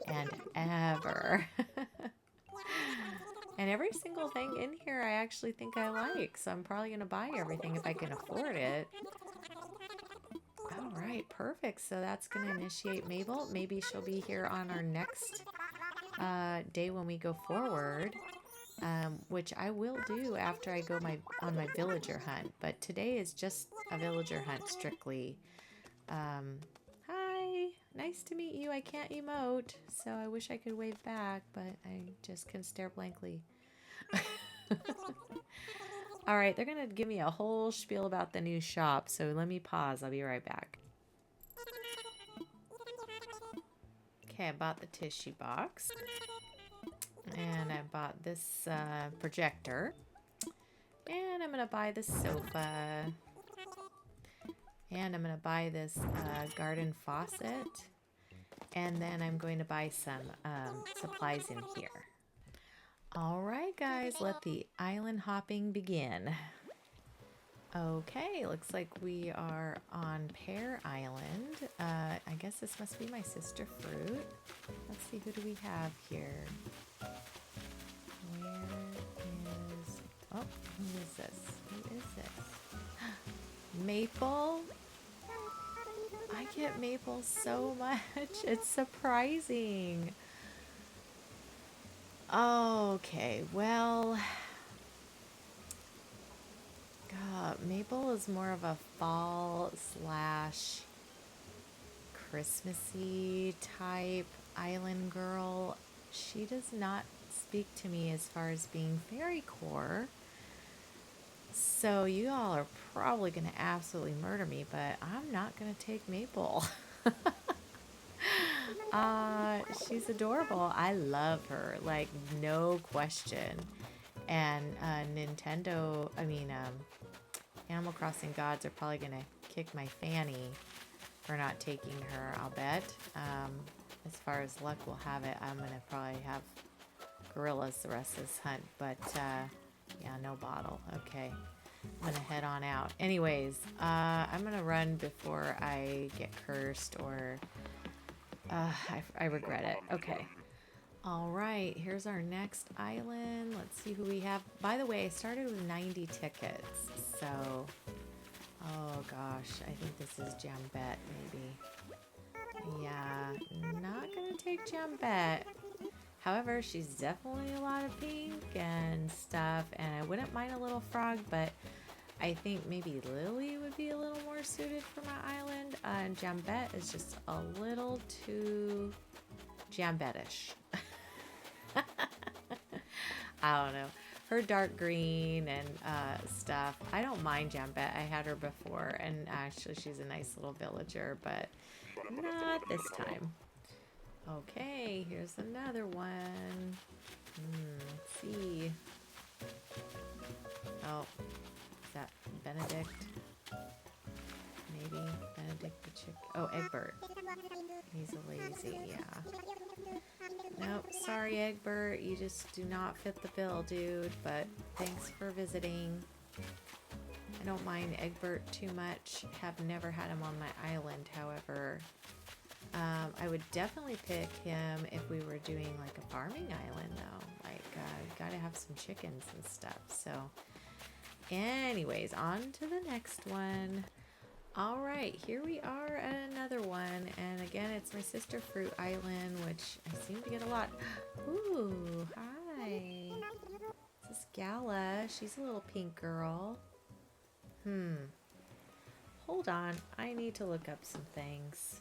and ever. And every single thing in here I actually think I like, so I'm probably going to buy everything if I can afford it. All right, perfect. So that's going to initiate Mabel. Maybe she'll be here on our next day when we go forward, which I will do after I go on my villager hunt. But today is just a villager hunt strictly. Hi, nice to meet you. I can't emote, so I wish I could wave back, but I just can stare blankly. All right, they're gonna give me a whole spiel about the new shop, so let me pause. I'll be right back. Okay, I bought the tissue box, and I bought this projector, and I'm gonna buy this sofa, and I'm gonna buy this garden faucet, and then I'm going to buy some supplies in here. All right, guys, let the island hopping begin. Okay, looks like we are on Pear Island. I guess this must be my sister fruit. Let's see, who do we have here? Where is... Oh, who is this? Who is this? Maple? I get Maple so much. It's surprising. Okay, well... God, Mabel is more of a fall / Christmassy type island girl. She does not speak to me as far as being Fairycore. So you all are probably going to absolutely murder me, but I'm not going to take Mabel. She's adorable. I love her, like, no question. And Animal Crossing gods are probably going to kick my fanny for not taking her, I'll bet. As far as luck will have it, I'm going to probably have gorillas the rest of this hunt. But, yeah, no bottle. Okay. I'm going to head on out. Anyways, I'm going to run before I get cursed or I regret it. Okay. All right, here's our next island. Let's see who we have. By the way, I started with 90 tickets, so... Oh, gosh, I think this is Jambette, maybe. Yeah, not going to take Jambette. However, she's definitely a lot of pink and stuff, and I wouldn't mind a little frog, but I think maybe Lily would be a little more suited for my island. And Jambette is just a little too Jambette-ish. I don't know. Her dark green and stuff. I don't mind Jambette. I had her before, and actually she's a nice little villager, but not this time. Okay, here's another one. Let's see. Oh, is that Benedict? Maybe Benedict the chick. Oh, Egbert. He's a lazy, yeah. Nope, sorry Egbert, you just do not fit the bill, dude, but thanks for visiting. I don't mind Egbert too much. Have never had him on my island, however. I would definitely pick him if we were doing like a farming island though. Like, gotta have some chickens and stuff. So anyways, on to the next one. All right, here we are at another one, and again, it's my sister fruit island, which I seem to get a lot. Ooh, hi. This is Gala. She's a little pink girl. Hold on, I need to look up some things.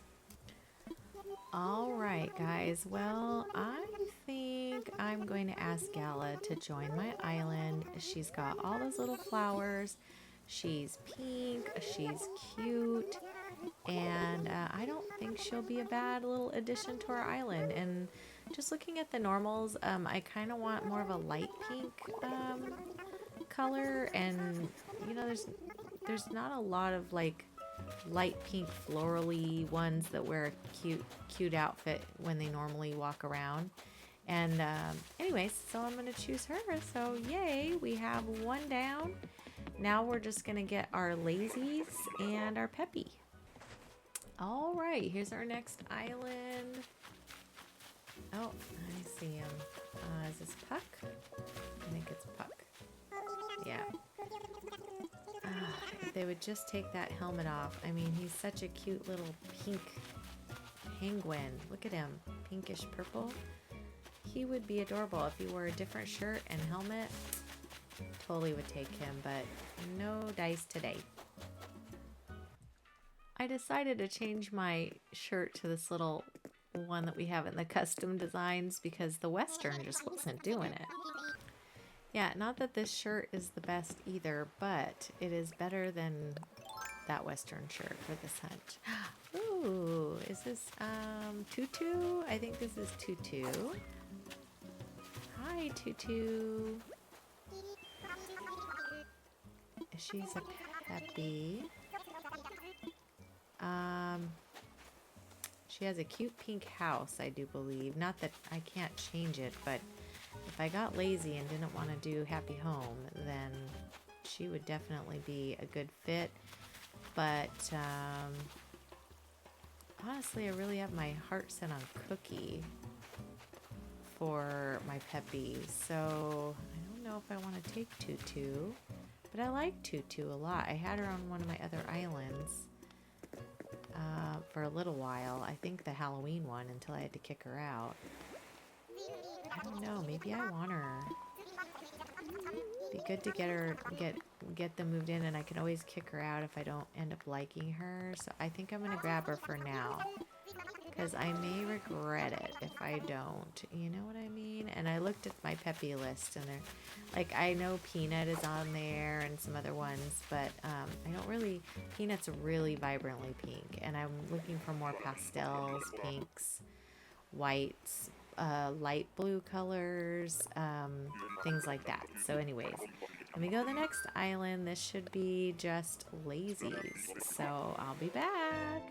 All right, guys. Well, I think I'm going to ask Gala to join my island. She's got all those little flowers. She's pink, she's cute, and I don't think she'll be a bad little addition to our island. And just looking at the normals, I kind of want more of a light pink color, and you know, there's not a lot of like light pink florally ones that wear a cute outfit when they normally walk around. And anyways, so I'm gonna choose her. So yay, we have one down. Now we're just gonna get our lazies and our peppy. All right, here's our next island. Oh, I see him. Is this Puck? I think it's Puck. Yeah. If they would just take that helmet off. I mean, he's such a cute little pink penguin. Look at him, pinkish purple. He would be adorable if he wore a different shirt and helmet. Totally would take him, but no dice today. I decided to change my shirt to this little one that we have in the custom designs because the Western just wasn't doing it. Yeah, not that this shirt is the best either, but it is better than that Western shirt for this hunt. Ooh, is this Tutu? I think this is Tutu. Hi, Tutu. She's a peppy. She has a cute pink house, I do believe. Not that I can't change it, but if I got lazy and didn't want to do Happy Home, then she would definitely be a good fit. But honestly, I really have my heart set on Cookie for my peppy. So I don't know if I want to take Tutu, but I like Tutu a lot. I had her on one of my other islands for a little while. I think the Halloween one, until I had to kick her out. I don't know, maybe I want her. Be good to get her, get them moved in, and I can always kick her out if I don't end up liking her. So I think I'm gonna grab her for now, because I may regret it if I don't. You know what I mean? And I looked at my peppy list, and they're like, I know Peanut is on there and some other ones, but I don't really. Peanut's really vibrantly pink, and I'm looking for more pastels, pinks, whites, light blue colors, things like that. So anyways, let me go to the next island. This should be just lazies, so I'll be back.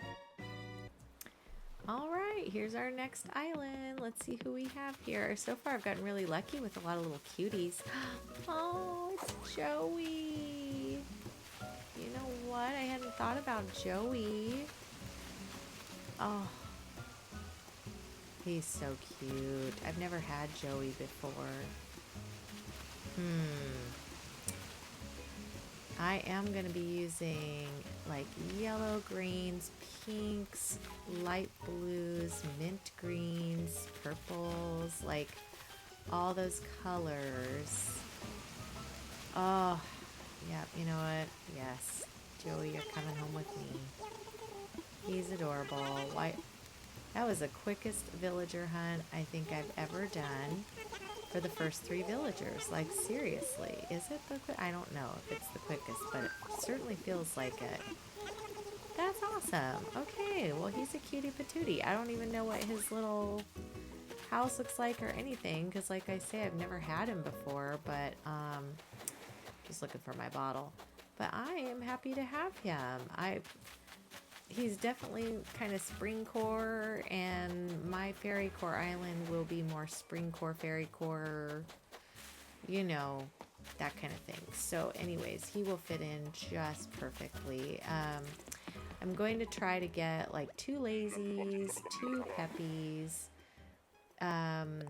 All right, here's our next island. Let's see who we have here. So far I've gotten really lucky with a lot of little cuties. Oh, it's Joey. You know what? I hadn't thought about Joey. Oh, he's so cute. I've never had Joey before. I am going to be using like yellow, greens, pinks, light blues, mint greens, purples, like all those colors. Oh, yeah, you know what? Yes, Joey, you're coming home with me. He's adorable. Why? That was the quickest villager hunt I think I've ever done for the first 3 villagers. Like, seriously, is it the I don't know if it's the quickest, but it certainly feels like it. That's awesome. Okay, well, he's a cutie patootie. I don't even know what his little house looks like or anything, because like I say, I've never had him before, but just looking for my bottle. But I am happy to have him. He's definitely kind of springcore, and my Fairycore Island will be more springcore, Fairycore, you know, that kind of thing. So anyways, he will fit in just perfectly. I'm going to try to get like 2 lazies, 2 peppies, and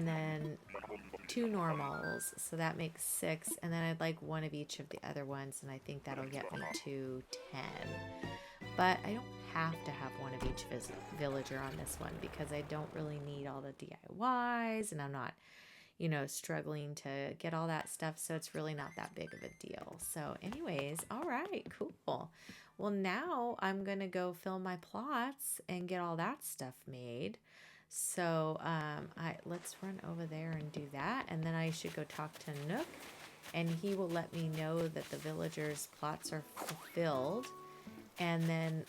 then 2 normals, so that makes 6, and then I'd like 1 of each of the other ones, and I think that'll get me to 10. But I don't have to have 1 of each villager on this one, because I don't really need all the DIYs, and I'm not, you know, struggling to get all that stuff, so it's really not that big of a deal. So anyways, all right, cool. Well, now I'm gonna go fill my plots and get all that stuff made. So let's run over there and do that, and then I should go talk to Nook, and he will let me know that the villagers' plots are fulfilled, And then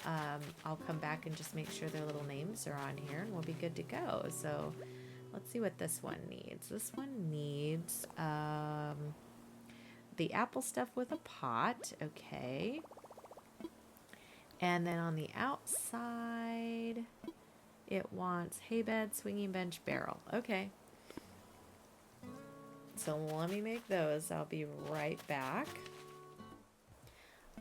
I'll come back and just make sure their little names are on here and we'll be good to go. So let's see what this one needs. This one needs the apple stuff with a pot. Okay. And then on the outside, it wants hay bed, swinging bench, barrel. Okay. So let me make those. I'll be right back.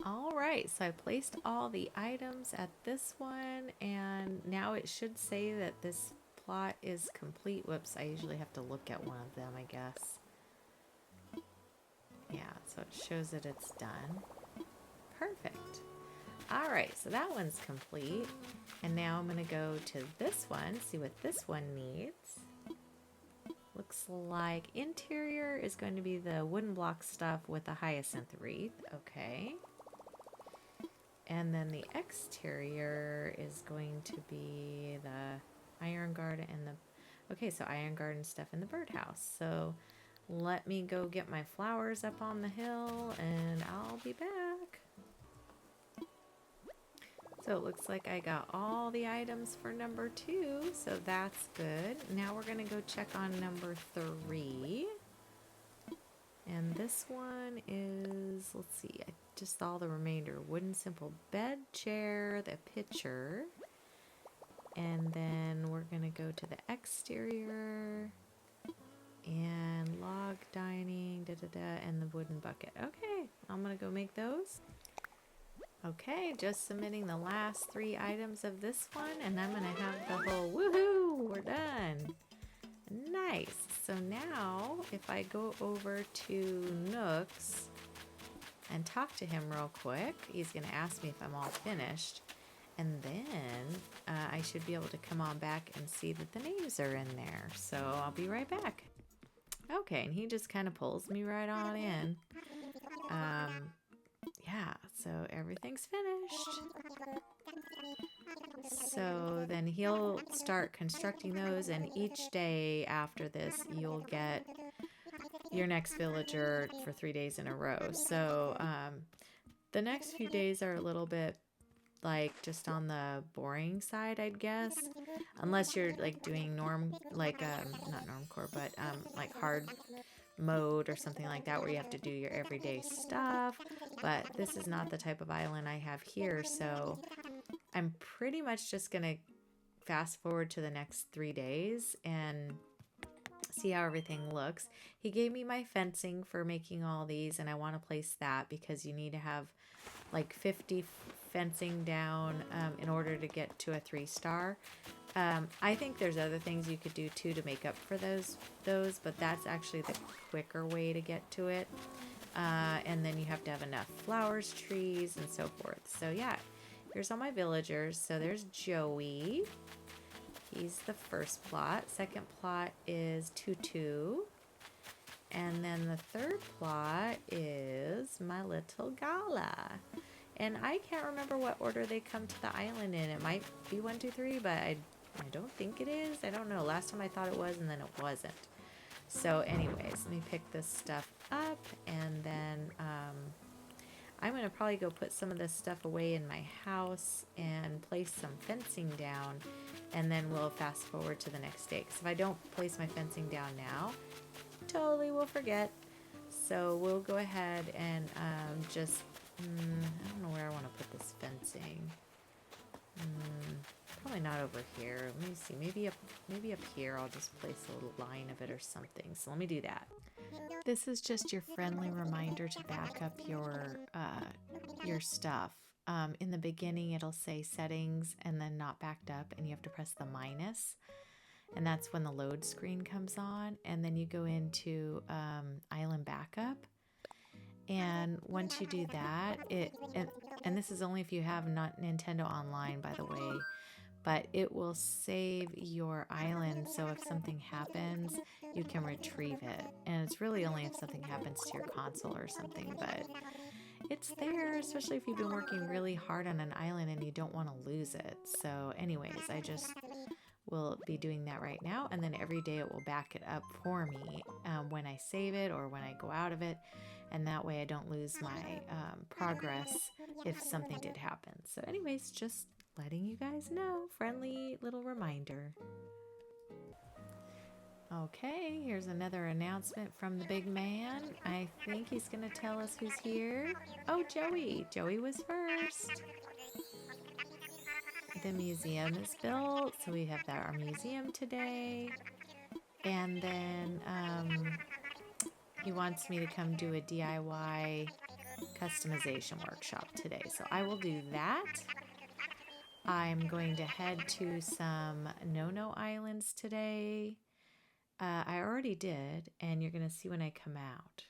All right, so I placed all the items at this one, and now it should say that this plot is complete. Whoops, I usually have to look at one of them, I guess. Yeah, so it shows that it's done. Perfect. All right, so that one's complete. And now I'm going to go to this one, see what this one needs. Looks like interior is going to be the wooden block stuff with the hyacinth wreath. Okay. And then the exterior is going to be the iron garden and the... Okay, so iron garden stuff in the birdhouse. So let me go get my flowers up on the hill and I'll be back. So it looks like I got all the items for number 2, so that's good. Now we're gonna go check on number 3. And this one is, let's see, just all the remainder. Wooden simple bed, chair, the pitcher. And then we're gonna go to the exterior and log dining, and the wooden bucket. Okay, I'm gonna go make those. Okay, just submitting the last 3 items of this one, and I'm gonna have the whole woohoo, we're done. Nice. So now if I go over to Nooks and talk to him real quick, he's gonna ask me if I'm all finished, and then I should be able to come on back and see that the names are in there. So I'll be right back. Okay, and he just kind of pulls me right on in. Yeah, so everything's finished. So then he'll start constructing those, and each day after this, you'll get your next villager for 3 days in a row. So the next few days are a little bit like just on the boring side, I'd guess, unless you're like doing not normcore, but like hard mode or something like that where you have to do your everyday stuff. But this is not the type of island I have here, so I'm pretty much just gonna fast forward to the next 3 days and see how everything looks. He gave me my fencing for making all these, and I want to place that because you need to have like 50 fencing down in order to get to a 3-star. I think there's other things you could do too to make up for those, but that's actually the quicker way to get to it. And then you have to have enough flowers, trees, and so forth. So yeah, here's all my villagers. So there's Joey. He's the first plot. Second plot is Tutu. And then the third plot is my little Gala. And I can't remember what order they come to the island in. It might be 1, 2, 3, but I don't think it is. I don't know. Last time I thought it was, and then it wasn't. So anyways, let me pick this stuff up, and then I'm going to probably go put some of this stuff away in my house and place some fencing down, and then we'll fast forward to the next day. Because if I don't place my fencing down now, totally will forget. So we'll go ahead and just, I don't know where I want to put this fencing. Probably not over here. Let me see. Maybe up here I'll just place a little line of it or something. So let me do that. This is just your friendly reminder to back up your stuff. In the beginning it'll say settings and then not backed up, and you have to press the minus. And that's when the load screen comes on. And then you go into island backup. And once you do that, and this is only if you have not Nintendo Online, by the way, but it will save your island, so if something happens, you can retrieve it. And it's really only if something happens to your console or something, but it's there, especially if you've been working really hard on an island and you don't want to lose it. So anyways, I just will be doing that right now, and then every day it will back it up for me when I save it or when I go out of it. and that way I don't lose my progress if something did happen. So anyways, just letting you guys know, friendly little reminder. Okay, here's another announcement from the big man. I think he's gonna tell us who's here. Oh, Joey. Joey was first. The museum is built, so we have our museum today. And then he wants me to come do a DIY customization workshop today, so I will do that. I'm going to head to some no-no islands today. I already did, and you're going to see when I come out.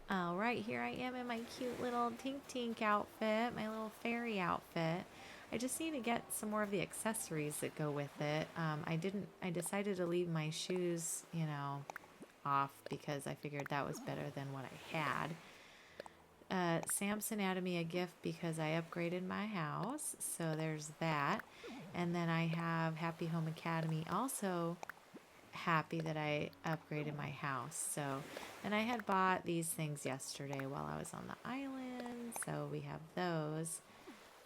All right, here I am in my cute little Tink Tink outfit, my little fairy outfit. I just need to get some more of the accessories that go with it. I decided to leave my shoes, you know, off because I figured that was better than what I had. Samson added me a gift because I upgraded my house, so there's that. And then I have Happy Home Academy also happy that I upgraded my house. So, and I had bought these things yesterday while I was on the island, so we have those.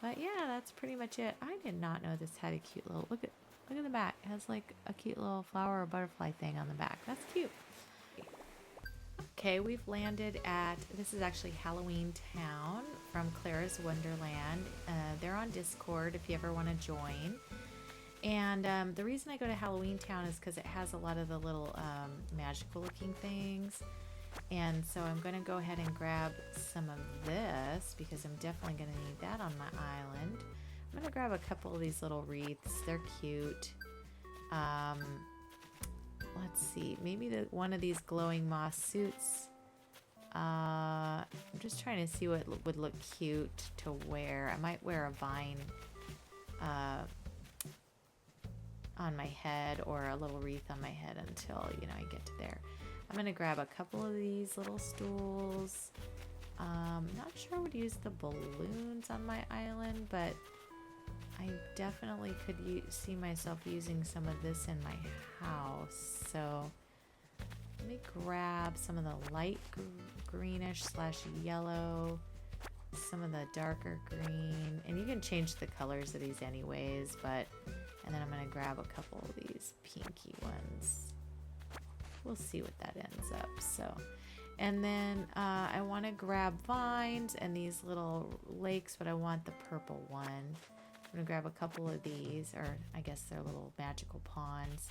But yeah, that's pretty much it. I did not know this had a cute little look at the back. It has like a cute little flower or butterfly thing on the back. That's cute. Okay, we've landed at, this is actually Halloween Town from Clara's Wonderland. They're on Discord if you ever want to join. And the reason I go to Halloween Town is because it has a lot of the little magical looking things. And so I'm going to go ahead and grab some of this because I'm definitely going to need that on my island. I'm going to grab a couple of these little wreaths. They're cute. Let's see, maybe one of these glowing moss suits. I'm just trying to see what would look cute to wear. I might wear a vine on my head or a little wreath on my head until, you know, I get to there. I'm going to grab a couple of these little stools. Not sure I would use the balloons on my island, but I definitely could see myself using some of this in my house. So let me grab some of the light greenish / yellow, some of the darker green, and you can change the colors of these anyways, and then I'm going to grab a couple of these pinky ones. We'll see what that ends up. So, and then I want to grab vines and these little lakes, but I want the purple one. I'm going to grab a couple of these, or I guess they're little magical ponds.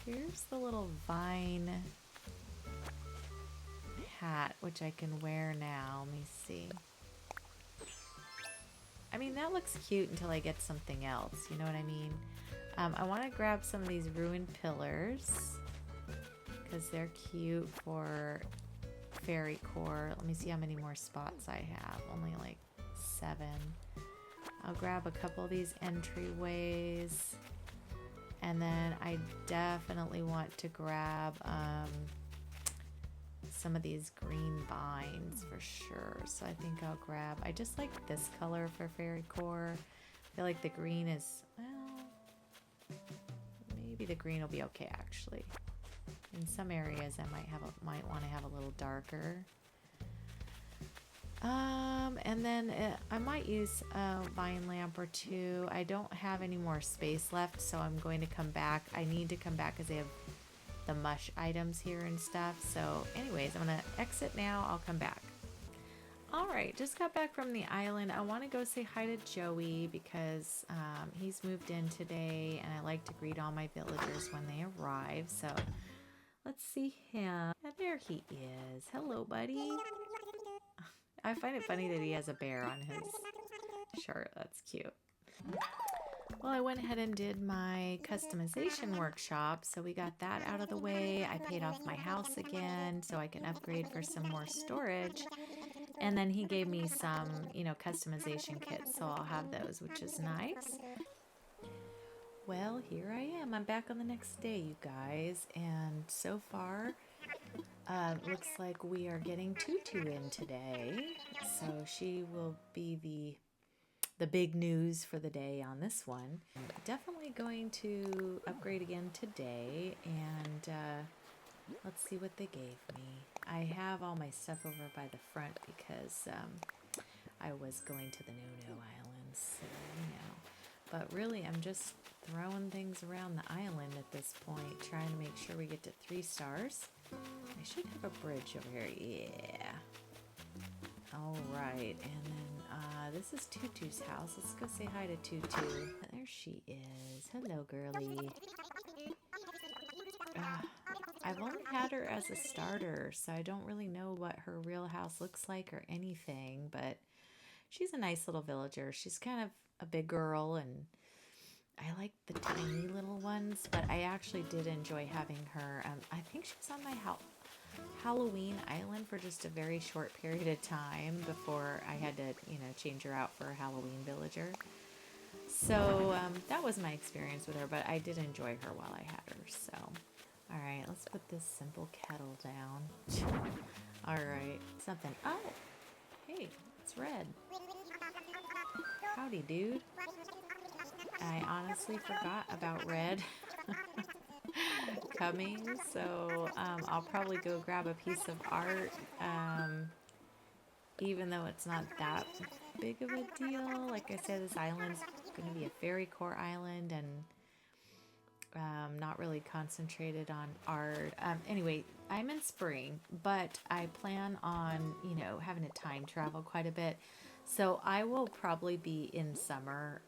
Here's the little vine hat, which I can wear now. Let me see. I mean, that looks cute until I get something else. You know what I mean? I want to grab some of these ruined pillars because they're cute for Fairycore. Let me see how many more spots I have. Only like 7. I'll grab a couple of these entryways. And then I definitely want to grab some of these green vines for sure. So I think I'll grab, I just like this color for Fairycore. I feel like the green is, well, maybe the green will be okay actually. In some areas I might want to have a little darker. And then I might use a vine lamp or 2. I don't have any more space left, so I'm going to come back. I need to come back because they have the mush items here and stuff. So anyways, I'm going to exit now. I'll come back. Alright, just got back from the island. I want to go say hi to Joey because he's moved in today, and I like to greet all my villagers when they arrive. So let's see him. And there he is. Hello, buddy. I find it funny that he has a bear on his shirt. That's cute. Well, I went ahead and did my customization workshop, so we got that out of the way. I paid off my house again so I can upgrade for some more storage. And then he gave me some, you know, customization kits, so I'll have those, which is nice. Well, here I am. I'm back on the next day, you guys, and so far, looks like we are getting Tutu in today. So she will be the the big news for the day on this one. I'm definitely going to upgrade again today, and let's see what they gave me. I have all my stuff over by the front because I was going to the No Islands, so you know. But really, I'm just throwing things around the island at this point, trying to make sure we get to 3 stars. I should have a bridge over here. Yeah. All right, and then this is Tutu's house. Let's go say hi to Tutu. There she is. Hello, girly. I've only had her as a starter, so I don't really know what her real house looks like or anything, but she's a nice little villager. She's kind of a big girl, and I like the tiny little ones, but I actually did enjoy having her. I think she was on my Halloween island for just a very short period of time before I had to, you know, change her out for a Halloween villager. So that was my experience with her, but I did enjoy her while I had her. So, all right, let's put this simple kettle down. All right, something. Oh, hey, it's red. Howdy, dude. I honestly forgot about red coming, so I'll probably go grab a piece of art, even though it's not that big of a deal. Like I said, this island's going to be a Fairycore Island, and not really concentrated on art. Anyway, I'm in spring, but I plan on, you know, having to time travel quite a bit. So I will probably be in summer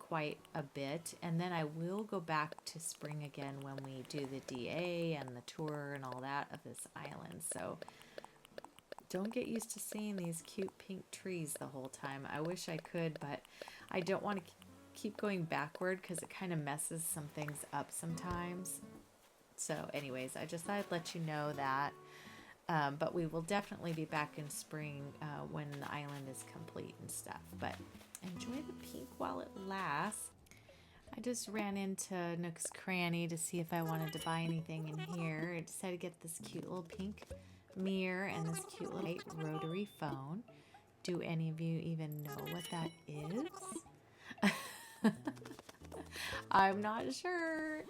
quite a bit, and then I will go back to spring again when we do the DA and the tour and all that of this island. So don't get used to seeing these cute pink trees the whole time. I wish I could, but I don't want to keep going backward because it kind of messes some things up sometimes. So anyways, I just thought I'd let you know that. But we will definitely be back in spring when the island is complete and stuff. But enjoy the pink while it lasts. I just ran into Nooks Cranny to see if I wanted to buy anything in here. I decided to get this cute little pink mirror and this cute little white rotary phone. Do any of you even know what that is? I'm not sure.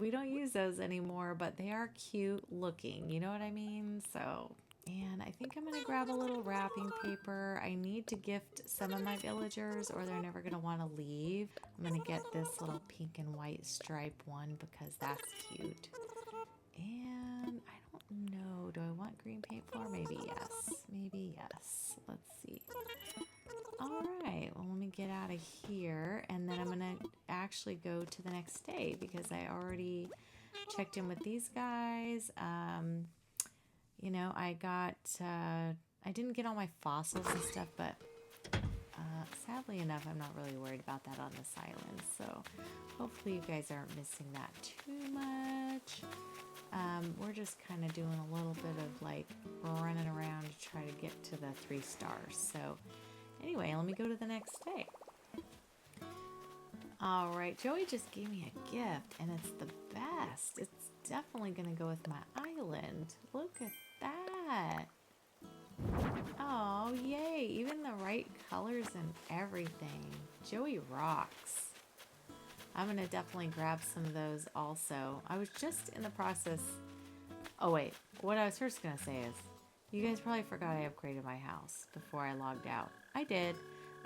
We don't use those anymore, but they are cute looking, you know what I mean? So, and I think I'm going to grab a little wrapping paper. I need to gift some of my villagers or they're never going to want to leave. I'm going to get this little pink and white stripe one because that's cute. And I don't know, do I want green paint floor? Maybe yes, maybe yes. Let's see. All right, well, let me get out of here, and then I'm going to actually go to the next day because I already checked in with these guys. You know, I didn't get all my fossils and stuff, but sadly enough, I'm not really worried about that on this island. So hopefully you guys aren't missing that too much. We're just kind of doing a little bit of like running around to try to get to the 3 stars. So anyway, let me go to the next day. All right, Joey just gave me a gift, and it's the best. It's definitely going to go with my island. Look at that. Oh, yay. Even the right colors and everything. Joey rocks. I'm going to definitely grab some of those also. I was just in the process. Oh, wait. What I was first going to say is, you guys probably forgot I upgraded my house before I logged out. I did.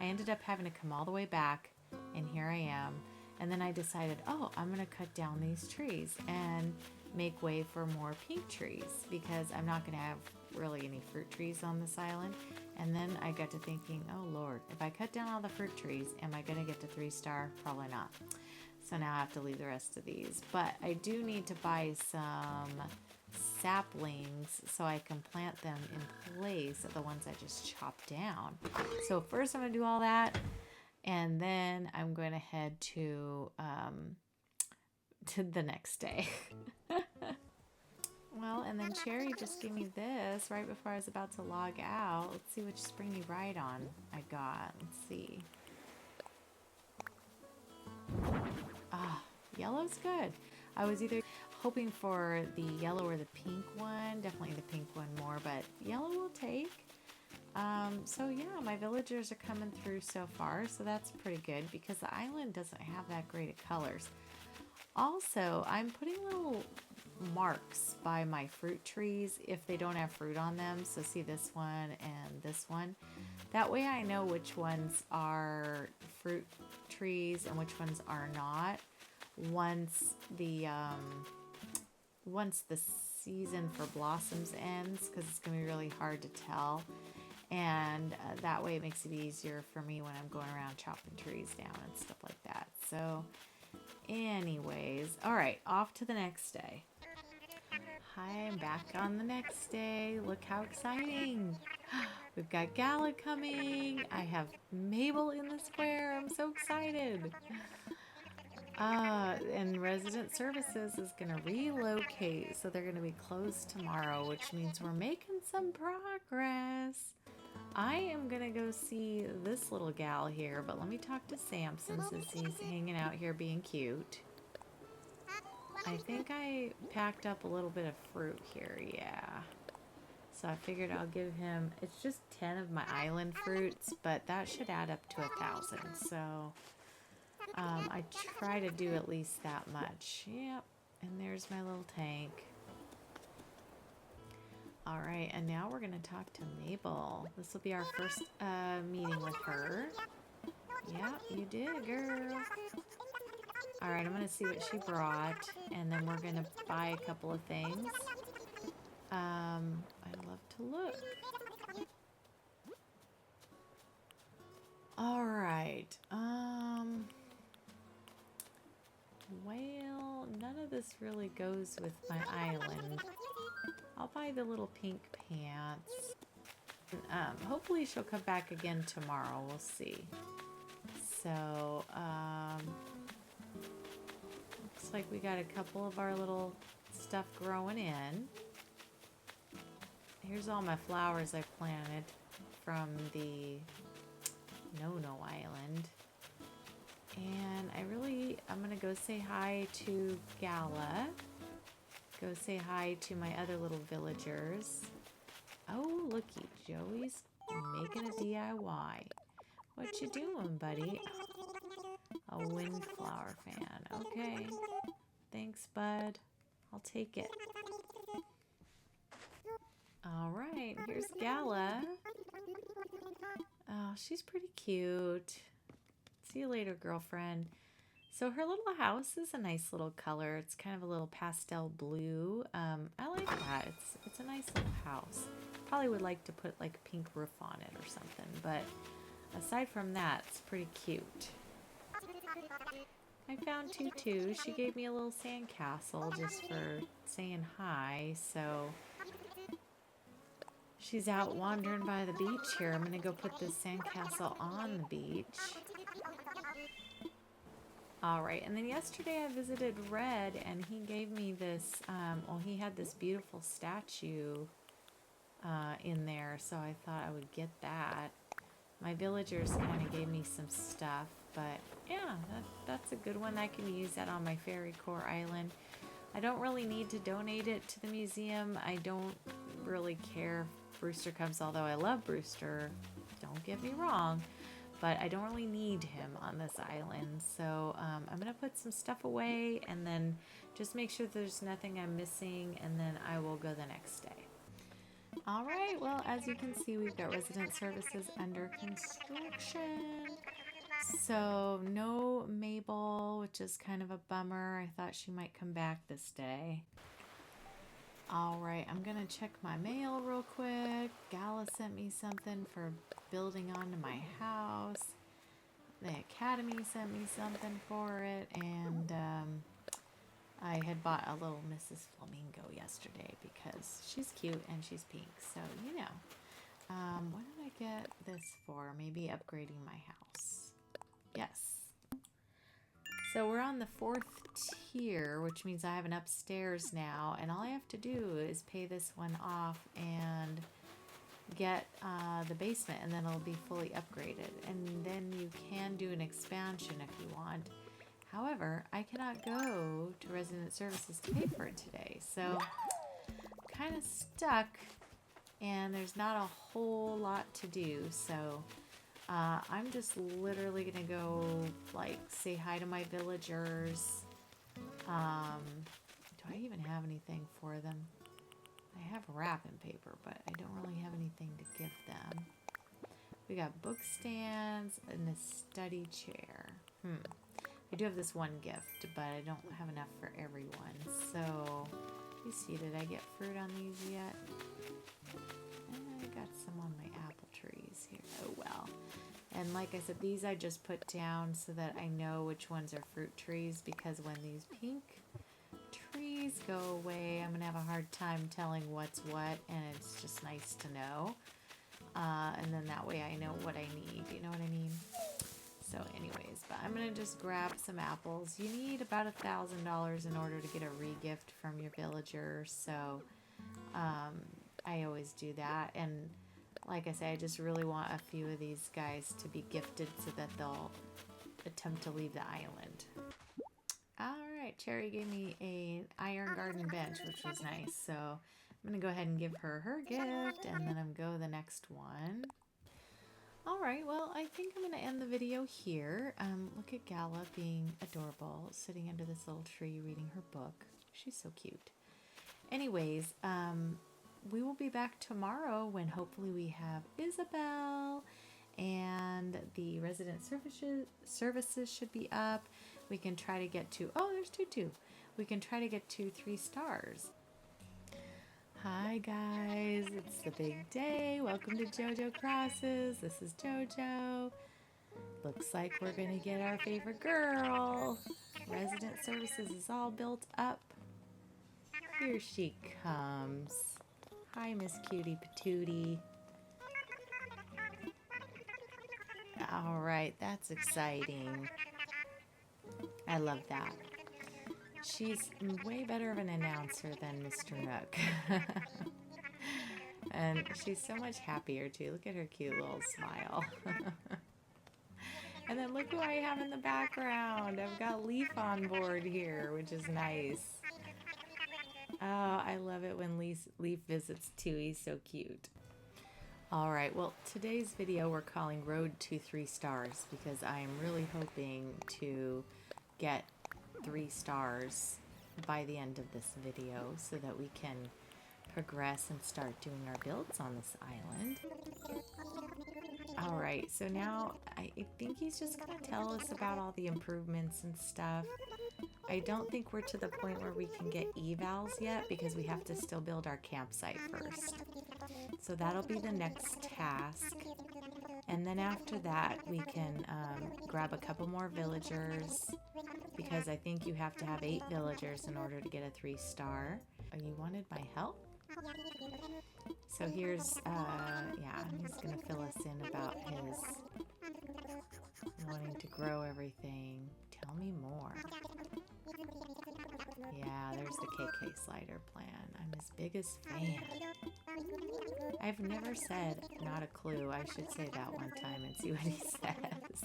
I ended up having to come all the way back, and here I am. And then I decided, oh, I'm going to cut down these trees and make way for more pink trees because I'm not going to have really any fruit trees on this island. And then I got to thinking, oh, Lord, if I cut down all the fruit trees, am I going to get to 3 star? Probably not. So now I have to leave the rest of these. But I do need to buy some saplings so I can plant them in place of the ones I just chopped down. So first I'm going to do all that, and then I'm going to head to the next day. Well, and then Cherry just gave me this right before I was about to log out. Let's see which springy ride-on I got. Let's see. Ah, yellow's good. I was either hoping for the yellow or the pink one. Definitely the pink one more, but yellow will take. So yeah, my villagers are coming through so far, so that's pretty good because the island doesn't have that great of colors. Also, I'm putting little marks by my fruit trees if they don't have fruit on them. So see this one and this one. That way I know which ones are fruit trees and which ones are not once the season for blossoms ends, because it's going to be really hard to tell. And that way it makes it easier for me when I'm going around chopping trees down and stuff like that. So anyways, all right, off to the next day. Hi, I'm back on the next day. Look how exciting. We've got Gala coming. I have Mabel in the square. I'm so excited. And Resident Services is going to relocate, so they're going to be closed tomorrow, which means we're making some progress. I am going to go see this little gal here, but let me talk to Samson since he's hanging out here being cute. I think I packed up a little bit of fruit here, yeah. So I figured I'll give him, it's just 10 of my island fruits, but that should add up to 1,000. So I try to do at least that much. Yep, and there's my little tank. All right, and now we're going to talk to Mabel. This will be our first meeting with her. Yeah, you did, girl. All right, I'm going to see what she brought, and then we're going to buy a couple of things. I'd love to look. All right. Well, none of this really goes with my island. I'll buy the little pink pants. Hopefully she'll come back again tomorrow. We'll see. So, looks like we got a couple of our little stuff growing in. Here's all my flowers I planted from the No Island. And I'm going to go say hi to Gala. Go say hi to my other little villagers. Oh, looky, Joey's making a DIY. What you doing, buddy? A windflower fan. Okay. Thanks, bud. I'll take it. All right, here's Gala. Oh, she's pretty cute. See you later, girlfriend. So her little house is a nice little color. It's kind of a little pastel blue. I like that. It's a nice little house. Probably would like to put like a pink roof on it or something, but aside from that, it's pretty cute. I found Tutu. She gave me a little sandcastle just for saying hi, so she's out wandering by the beach here. I'm going to go put this sandcastle on the beach. All right, and then yesterday I visited Red, and he gave me this, he had this beautiful statue in there, so I thought I would get that. My villagers kind of gave me some stuff, but yeah, that's a good one. I can use that on my Fairycore Island. I don't really need to donate it to the museum. I don't really care if Brewster comes, although I love Brewster, don't get me wrong. But I don't really need him on this island. So I'm going to put some stuff away and then just make sure there's nothing I'm missing, and then I will go the next day. All right, well, as you can see, we've got resident services under construction. So no Mabel, which is kind of a bummer. I thought she might come back this day. All right, I'm going to check my mail real quick. Gala sent me something for building onto my house. The Academy sent me something for it. And I had bought a little Mrs. Flamingo yesterday because she's cute and she's pink. So, you know. What did I get this for? Maybe upgrading my house. Yes. So we're on the 4th tier, which means I have an upstairs now, and all I have to do is pay this one off and get the basement, and then it'll be fully upgraded. And then you can do an expansion if you want. However, I cannot go to resident services to pay for it today, so kind of stuck and there's not a whole lot to do, so I'm just literally gonna go like say hi to my villagers. Do I even have anything for them? I have wrapping paper, but I don't really have anything to give them. We got book stands and a study chair. I do have this one gift, but I don't have enough for everyone. So, you see, did I get fruit on these yet? I got some on my apple trees here. Oh well. And like I said, these I just put down so that I know which ones are fruit trees, because when these pink trees go away, I'm going to have a hard time telling what's what, and it's just nice to know. And then that way I know what I need, you know what I mean? So anyways, but I'm going to just grab some apples. You need about $1,000 in order to get a re-gift from your villager, so I always do that. And like I say, I just really want a few of these guys to be gifted so that they'll attempt to leave the island. Alright, Cherry gave me an iron garden bench, which was nice, so I'm going to go ahead and give her her gift, and then I'm going to go the next one. Alright, well, I think I'm going to end the video here. Look at Gala being adorable, sitting under this little tree reading her book. She's so cute. Anyways, we will be back tomorrow when hopefully we have Isabelle and the resident services should be up. We can try to get to, oh, there's Tutu. We can try to get to 3 stars. Hi guys, it's the big day. Welcome to JoJo Crosses. This is JoJo. Looks like we're gonna get our favorite girl. Resident services is all built up. Here she comes. Hi, Miss Cutie Patootie. All right, that's exciting. I love that. She's way better of an announcer than Mr. Nook. And she's so much happier too. Look at her cute little smile. And then look who I have in the background. I've got Leif on board here, which is nice. Oh, I love it when Leif visits too. He's so cute. Alright, well, today's video we're calling Road to 3 Stars because I am really hoping to get 3 stars by the end of this video so that we can progress and start doing our builds on this island. Alright, so now I think he's just going to tell us about all the improvements and stuff. I don't think we're to the point where we can get evals yet because we have to still build our campsite first. So that'll be the next task. And then after that, we can grab a couple more villagers because I think you have to have 8 villagers in order to get a 3-star. Oh, you wanted my help? So here's, yeah, he's going to fill us in about his wanting to grow everything. Tell me more. Yeah, there's the KK slider plan. I'm his biggest fan. I've never said not a clue. I should say that one time and see what he says.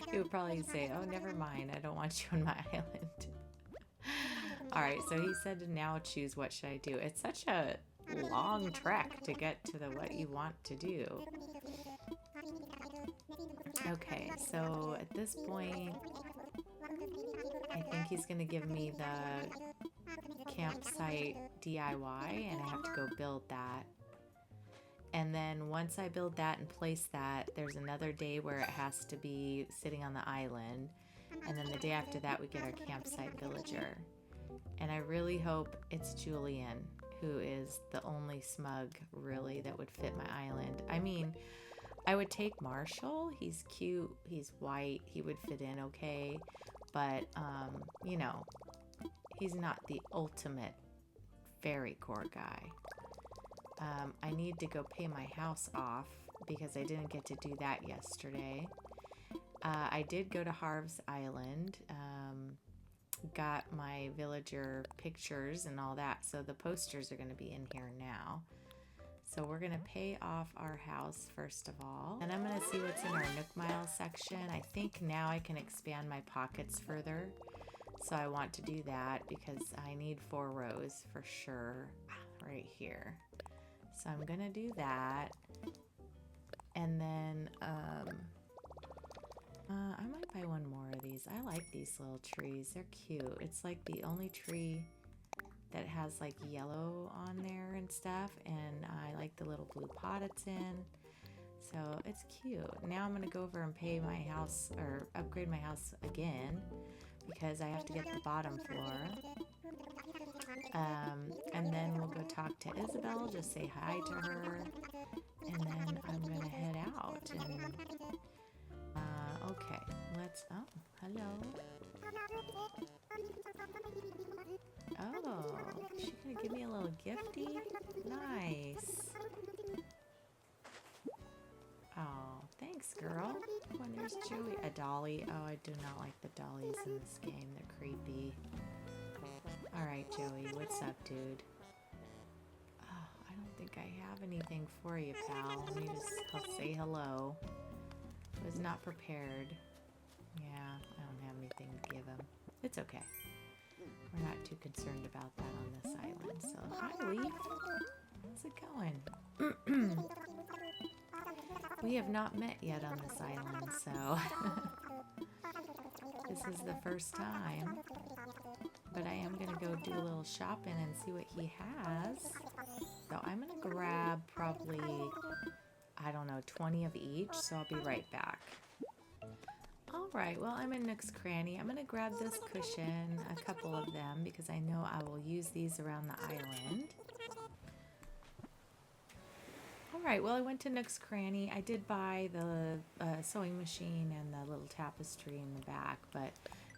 He would probably say, oh, never mind. I don't want you on my island. Alright, so he said to now choose what should I do. It's such a long trek to get to the what you want to do. Okay, so at this point, I think he's going to give me the campsite DIY, and I have to go build that. And then once I build that and place that, there's another day where it has to be sitting on the island. And then the day after that, we get our campsite villager. And I really hope it's Julian, who is the only smug, really, that would fit my island. I mean, I would take Marshall. He's cute. He's white. He would fit in okay. But, you know, he's not the ultimate Fairycore guy. I need to go pay my house off because I didn't get to do that yesterday. I did go to Harv's Island, got my villager pictures and all that, so the posters are going to be in here now. So we're going to pay off our house first of all, and I'm going to see what's in our Nook Mile section. I think now I can expand my pockets further, so I want to do that because I need 4 rows for sure right here. So I'm gonna do that. And then I might buy one more of these. I like these little trees. They're cute. It's like the only tree that has like yellow on there and stuff. And I like the little blue pot it's in. So it's cute. Now I'm going to go over and pay my house or upgrade my house again because I have to get the bottom floor. And then we'll go talk to Isabelle, just say hi to her. And then I'm going to head out. And okay, oh, hello. Oh, she's going to give me a little gifty? Nice. Oh, thanks, girl. Oh, and there's Joey. A dolly. Oh, I do not like the dollies in this game. They're creepy. Alright, Joey. What's up, dude? Oh, I don't think I have anything for you, pal. Let me just say hello. I was not prepared. Yeah, I don't have anything to give him. It's okay. We're not too concerned about that on this island. So, hi, Leif. How's it going? We have not met yet on this island, so this is the first time. But I am going to go do a little shopping and see what he has. So I'm going to grab probably, I don't know, 20 of each, so I'll be right back. Alright, well, I'm in Nooks Cranny. I'm going to grab this cushion, a couple of them, because I know I will use these around the island. Alright, well, I went to Nooks Cranny. I did buy the sewing machine and the little tapestry in the back, but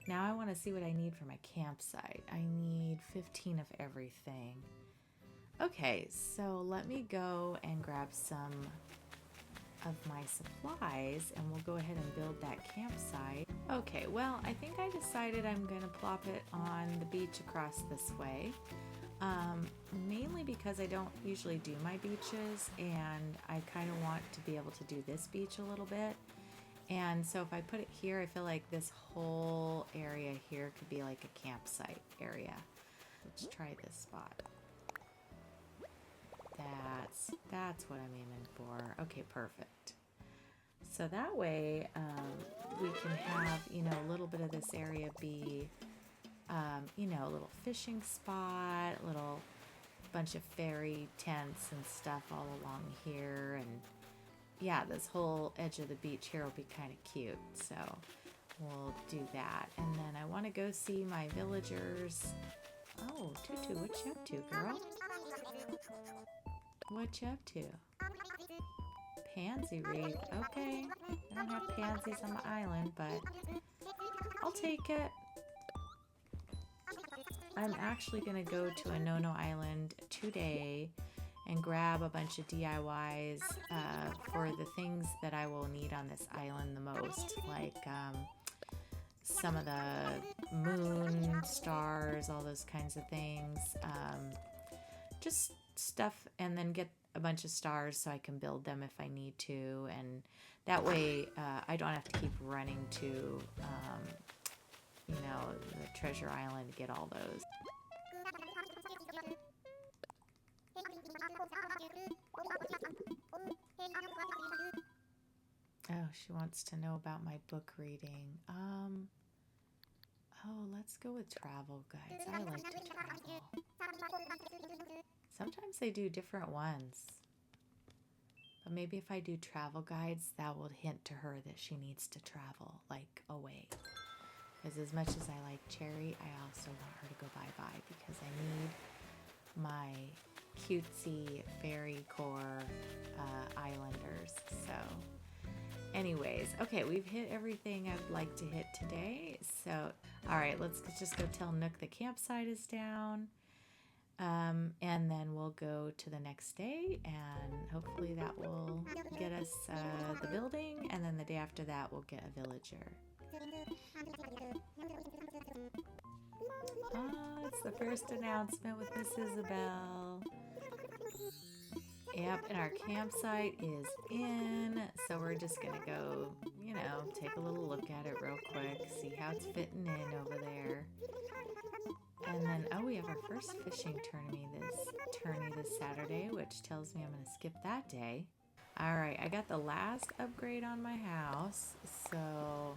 now I want to see what I need for my campsite. I need 15 of everything. Okay, so let me go and grab some of my supplies and we'll go ahead and build that campsite. Okay, well, I think I decided I'm going to plop it on the beach across this way. Mainly because I don't usually do my beaches and I kind of want to be able to do this beach a little bit. And so if I put it here, I feel like this whole area here could be like a campsite area. Let's try this spot. That's what I'm aiming for. Okay, perfect. So that way we can have, you know, a little bit of this area be you know, a little fishing spot, a little bunch of fairy tents and stuff all along here. And yeah, this whole edge of the beach here will be kind of cute. So we'll do that. And then I want to go see my villagers. Oh, Tutu, what you up to, girl? What you up to? Pansy wreath. Okay. I don't have pansies on the island, but I'll take it. I'm actually going to go to Anono Island today and grab a bunch of DIYs for the things that I will need on this island the most, like some of the moon, stars, all those kinds of things. Just stuff, and then get a bunch of stars so I can build them if I need to, and that way I don't have to keep running to you know, the treasure island to get all those. Oh, she wants to know about my book reading. Oh, let's go with travel guides. I like to travel. Sometimes they do different ones. But maybe if I do travel guides, that will hint to her that she needs to travel, like, away. Because as much as I like Cherry, I also want her to go bye-bye because I need my cutesy Fairycore Islanders. So anyways, okay, we've hit everything I'd like to hit today. So, all right, let's just go tell Nook the campsite is down. And then we'll go to the next day and hopefully that will get us the building. And then the day after that, we'll get a villager. Oh, it's the first announcement with Miss Isabelle. Yep, and our campsite is in, so we're just gonna go, you know, take a little look at it real quick, see how it's fitting in over there. And then, oh, we have our first fishing tourney this Saturday, which tells me I'm going to skip that day. All right, I got the last upgrade on my house, so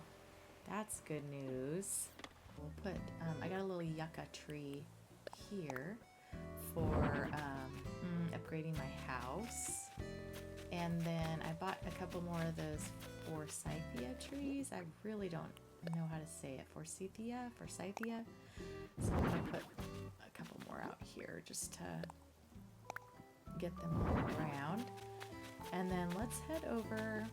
that's good news. We'll put, I got a little yucca tree here for upgrading my house. And then I bought a couple more of those forsythia trees. I really don't know how to say it. Forsythia? So I'm going to put a couple more out here just to get them all around. And then let's head over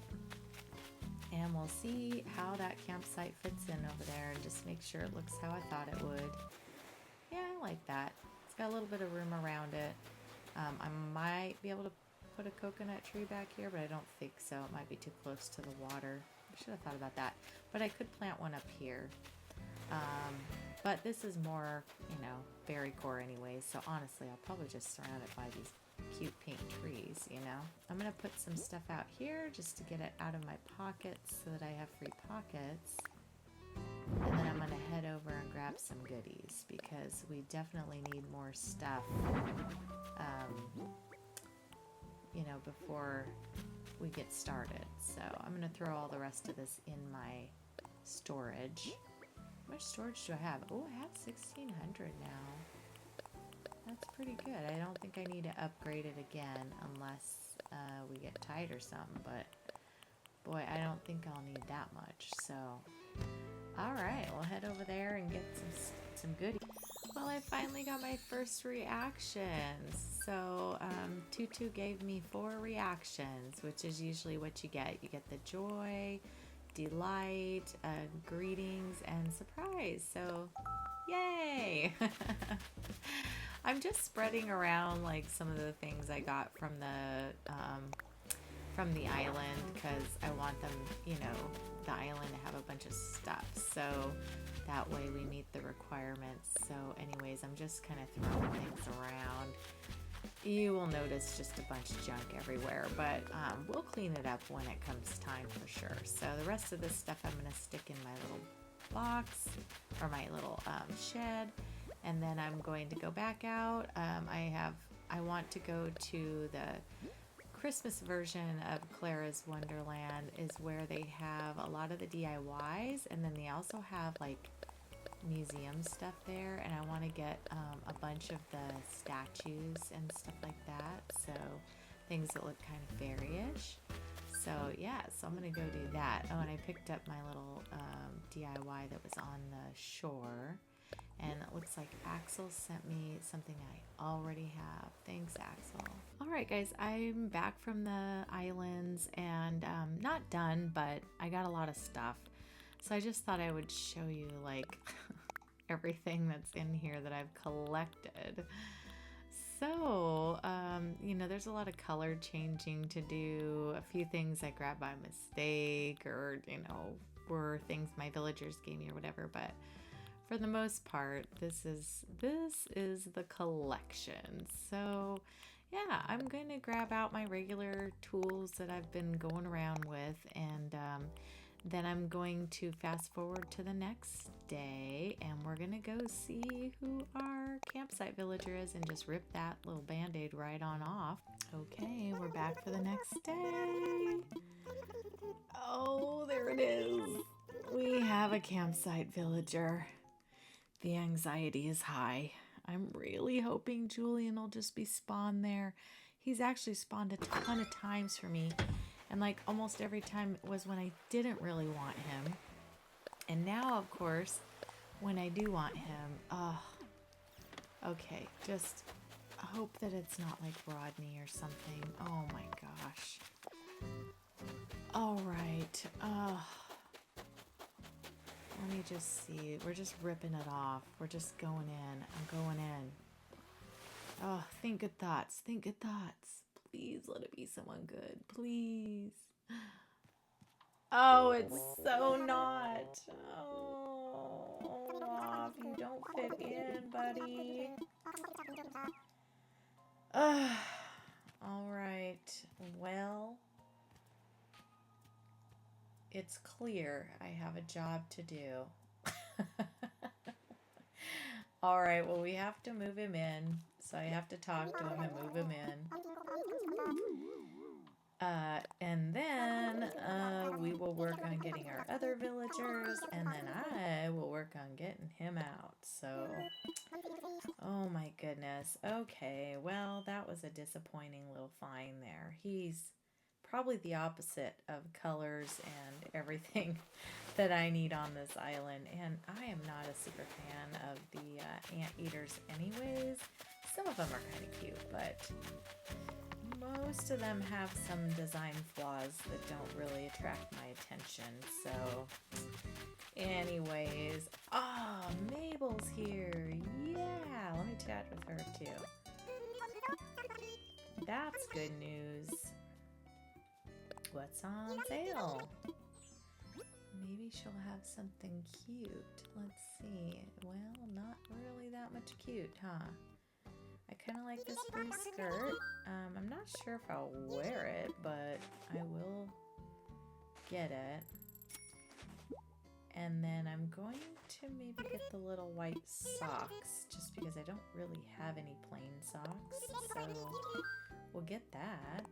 and we'll see how that campsite fits in over there and just make sure it looks how I thought it would. Yeah, I like that. It's got a little bit of room around it. I might be able to put a coconut tree back here, but I don't think so. It might be too close to the water. I should have thought about that. But I could plant one up here. But this is more, you know, Fairycore anyway, so honestly, I'll probably just surround it by these cute pink trees, you know. I'm going to put some stuff out here just to get it out of my pockets so that I have free pockets. And then I'm going to head over and grab some goodies because we definitely need more stuff, you know, before we get started. So I'm going to throw all the rest of this in my storage. How much storage do I have? Oh, I have 1,600 now. That's pretty good. I don't think I need to upgrade it again unless we get tight or something, but boy, I don't think I'll need that much. So, all right, we'll head over there and get some goodies. Well, I finally got my first reactions. So, Tutu gave me 4 reactions, which is usually what you get. You get the joy, delight, greetings, and surprise. So, yay! I'm just spreading around like some of the things I got from the island because I want them, you know, the island to have a bunch of stuff. So that way we meet the requirements. So anyways, I'm just kind of throwing things around. You will notice just a bunch of junk everywhere, but we'll clean it up when it comes time for sure. So the rest of this stuff I'm going to stick in my little box or my little shed, and then I'm going to go back out. I want to go to the Christmas version of Clara's Wonderland is where they have a lot of the DIYs, and then they also have like museum stuff there, and I want to get a bunch of the statues and stuff like that, so things that look kind of fairy-ish. So yeah, so I'm gonna go do that. Oh, and I picked up my little DIY that was on the shore, and it looks like Axel sent me something I already have. Thanks, Axel. All right, guys, I'm back from the islands, and not done, but I got a lot of stuff. So I just thought I would show you like everything that's in here that I've collected. So, you know, there's a lot of color changing to do. A few things I grabbed by mistake or, you know, were things my villagers gave me or whatever. But for the most part, this is the collection. So, yeah, I'm going to grab out my regular tools that I've been going around with, and then I'm going to fast forward to the next day, and we're going to go see who our campsite villager is and just rip that little band-aid right on off. Okay, we're back for the next day. Oh, there it is. We have a campsite villager. The anxiety is high. I'm really hoping Julian will just be spawned there. He's actually spawned a ton of times for me. And like almost every time was when I didn't really want him. And now, of course, when I do want him, okay, just hope that it's not like Rodney or something. Oh my gosh. All right. Let me just see. We're just ripping it off. We're just going in. I'm going in. Oh, think good thoughts. Think good thoughts. Please let it be someone good. Please. Oh, it's so not. Oh, Olaf, you don't fit in, buddy. All right. Well, it's clear I have a job to do. All right, well, we have to move him in. So I have to talk to him and move him in. And then we will work on getting our other villagers, and then I will work on getting him out. So, oh my goodness. Okay, well, that was a disappointing little find there. He's probably the opposite of colors and everything that I need on this island, and I am not a super fan of the anteaters anyways. Some of them are kind of cute, but most of them have some design flaws that don't really attract my attention. So anyways, Mabel's here. Yeah, let me chat with her too. That's good news. What's on sale? Maybe she'll have something cute. Let's see. Well, not really that much cute, huh? I kind of like this blue skirt. I'm not sure if I'll wear it, but I will get it. And then I'm going to maybe get the little white socks, just because I don't really have any plain socks. So we'll get that.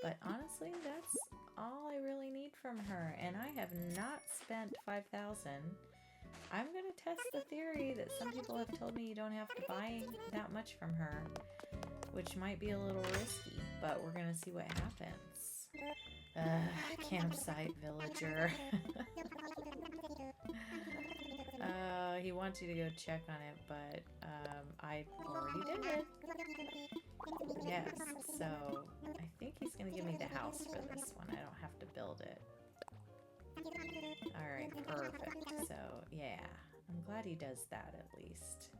But honestly, that's all I really need from her. And I have not spent $5,000. I'm going to test the theory that some people have told me you don't have to buy that much from her, which might be a little risky, but we're going to see what happens. Campsite villager. He wants you to go check on it, but I already did it. Yes, so I think he's going to give me the house for this one. I don't have to build it. Alright, perfect. So, yeah. I'm glad he does that at least.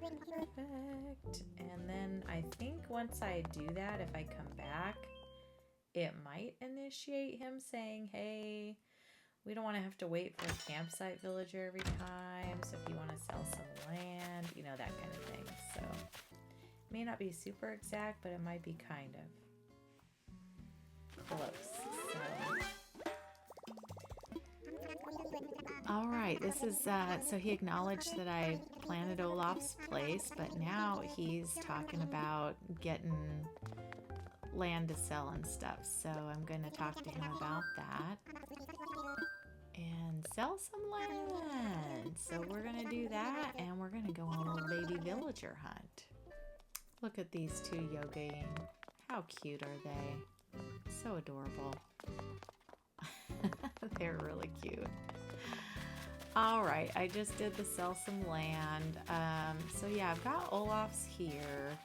Perfect. And then I think once I do that, if I come back, it might initiate him saying, hey, we don't want to have to wait for a campsite villager every time. So if you want to sell some land, you know, that kind of thing. So, it may not be super exact, but it might be kind of close. So... All right, this is, so he acknowledged that I planted Olaf's place, but now he's talking about getting land to sell and stuff. So I'm going to talk to him about that and sell some land. So we're going to do that, and we're going to go on a little baby villager hunt. Look at these two yogaing. How cute are they? So adorable. They're really cute. All right, I just did the sell some land. So yeah, I've got Olaf's here.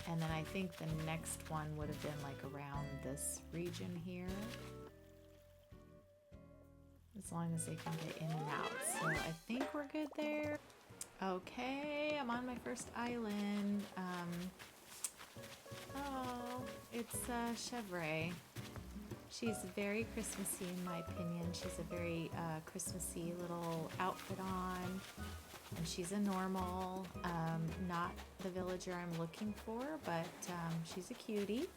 And then I think the next one would have been like around this region here. As long as they can get in and out. So I think we're good there. Okay, I'm on my first island. It's Chevre. She's very Christmassy in my opinion. She's a very Christmassy little outfit on. And she's a normal, not the villager I'm looking for, but she's a cutie.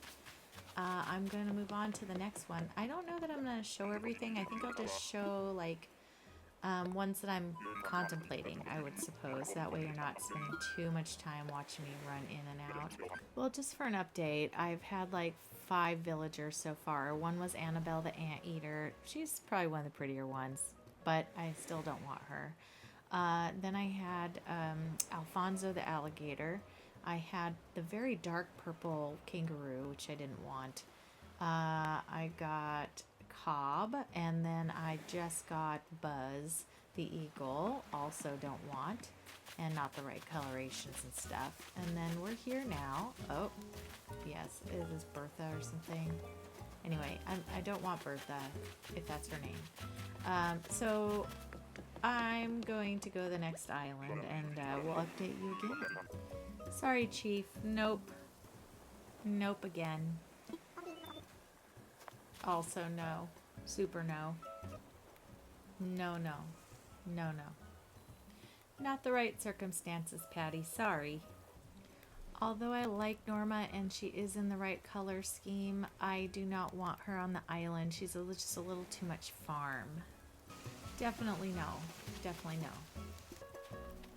I'm going to move on to the next one. I don't know that I'm going to show everything. I think I'll just show like ones that I'm contemplating, I would suppose. That way you're not spending too much time watching me run in and out. Well, just for an update, I've had like 5 villagers so far. One was Annabelle the anteater. She's probably one of the prettier ones, but I still don't want her. Then I had Alfonso the alligator. I had the very dark purple kangaroo, which I didn't want. I got Cobb, and then I just got Buzz the eagle. Also don't want, and not the right colorations and stuff. And then we're here now. Oh, yes, is this Bertha or something? Anyway, I don't want Bertha, if that's her name. So I'm going to go to the next island, and we'll update you again. Sorry, Chief. Nope. Nope again. Also no. Super no. No, no. No, no. Not the right circumstances, Patty. Sorry. Although I like Norma and she is in the right color scheme, I do not want her on the island. She's just a little too much farm. Definitely no. Definitely no.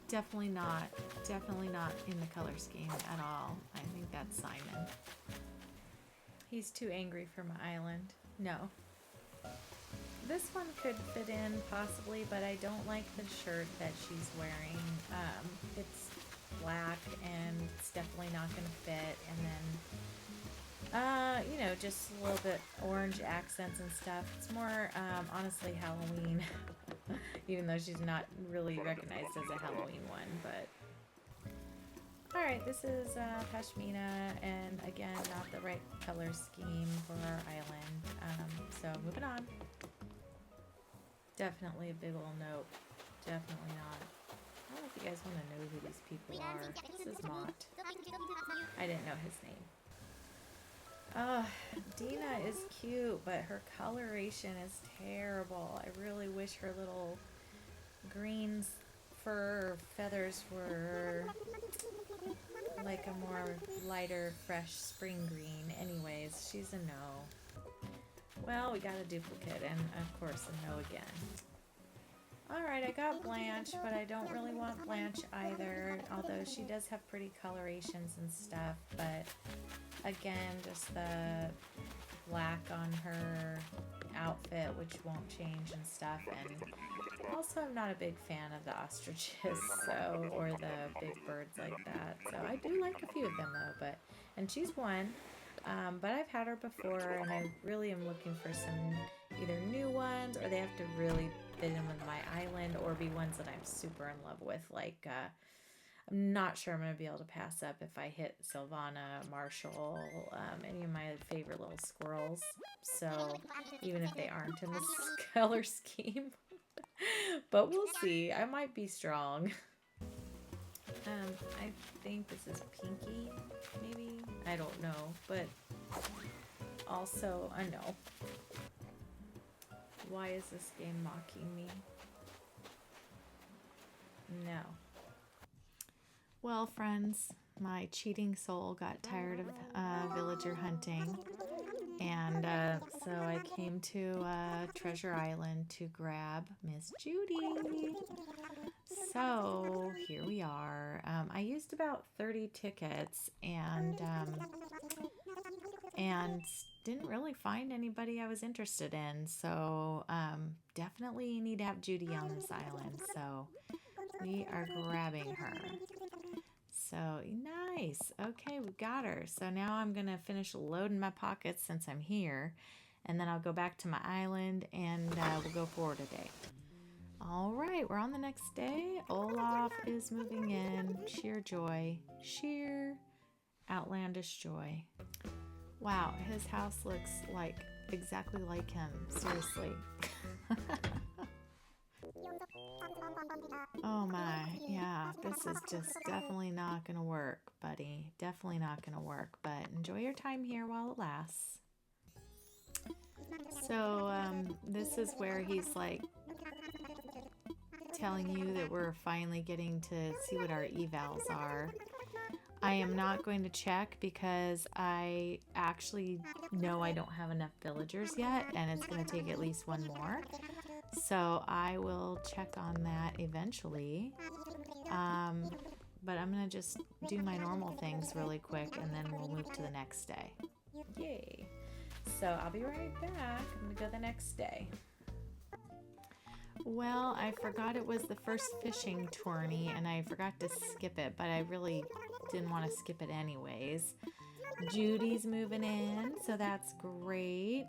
definitely not in the color scheme at all. I think that's Simon. He's too angry for my island. No. This one could fit in possibly, but I don't like the shirt that she's wearing. It's black and it's definitely not going to fit. And then, you know, just a little bit orange accents and stuff. It's more, honestly, Halloween, even though she's not really recognized as a Halloween one, but. All right, this is Pashmina, and again, not the right color scheme for our island. So moving on. Definitely a big old nope. Definitely not. I don't know if you guys want to know who these people are. This is Mott. I didn't know his name. Dina is cute, but her coloration is terrible. I really wish her little green fur feathers were like a more lighter, fresh spring green. Anyways, she's a no. Well, we got a duplicate, and of course a no again. Alright, I got Blanche, but I don't really want Blanche either, although she does have pretty colorations and stuff, but again, just the black on her outfit, which won't change and stuff, and also I'm not a big fan of the ostriches, so, or the big birds like that, so I do like a few of them though, and she's one. But I've had her before, and I really am looking for some either new ones, or they have to really fit in with my island, or be ones that I'm super in love with. Like, I'm not sure I'm going to be able to pass up if I hit Sylvana, Marshall, any of my favorite little squirrels. So, even if they aren't in this color scheme. But we'll see. I might be strong. I think this is Pinky, maybe? I don't know, but also, I know. Why is this game mocking me? No. Well, friends, my cheating soul got tired of villager hunting, and so I came to Treasure Island to grab Miss Judy. So here we are. I used about 30 tickets and didn't really find anybody I was interested in. So definitely need to have Judy on this island. So we are grabbing her. So nice. Okay, we got her. So now I'm going to finish loading my pockets since I'm here. And then I'll go back to my island and we'll go forward a day. All right, we're on the next day. Olaf is moving in. Sheer joy. Sheer outlandish joy. Wow, his house looks like exactly like him. Seriously. Oh my, yeah, this is just definitely not gonna work, buddy. Definitely not gonna work, but enjoy your time here while it lasts. So, this is where he's like telling you that we're finally getting to see what our evals are. I am not going to check because I actually know I don't have enough villagers yet, and it's going to take at least one more. So I will check on that eventually. But I'm going to just do my normal things really quick, and then we'll move to the next day. Yay. So I'll be right back. I'm going to go the next day. Well, I forgot it was the first fishing tourney, and I forgot to skip it, but I really didn't want to skip it anyways. Judy's moving in, so that's great.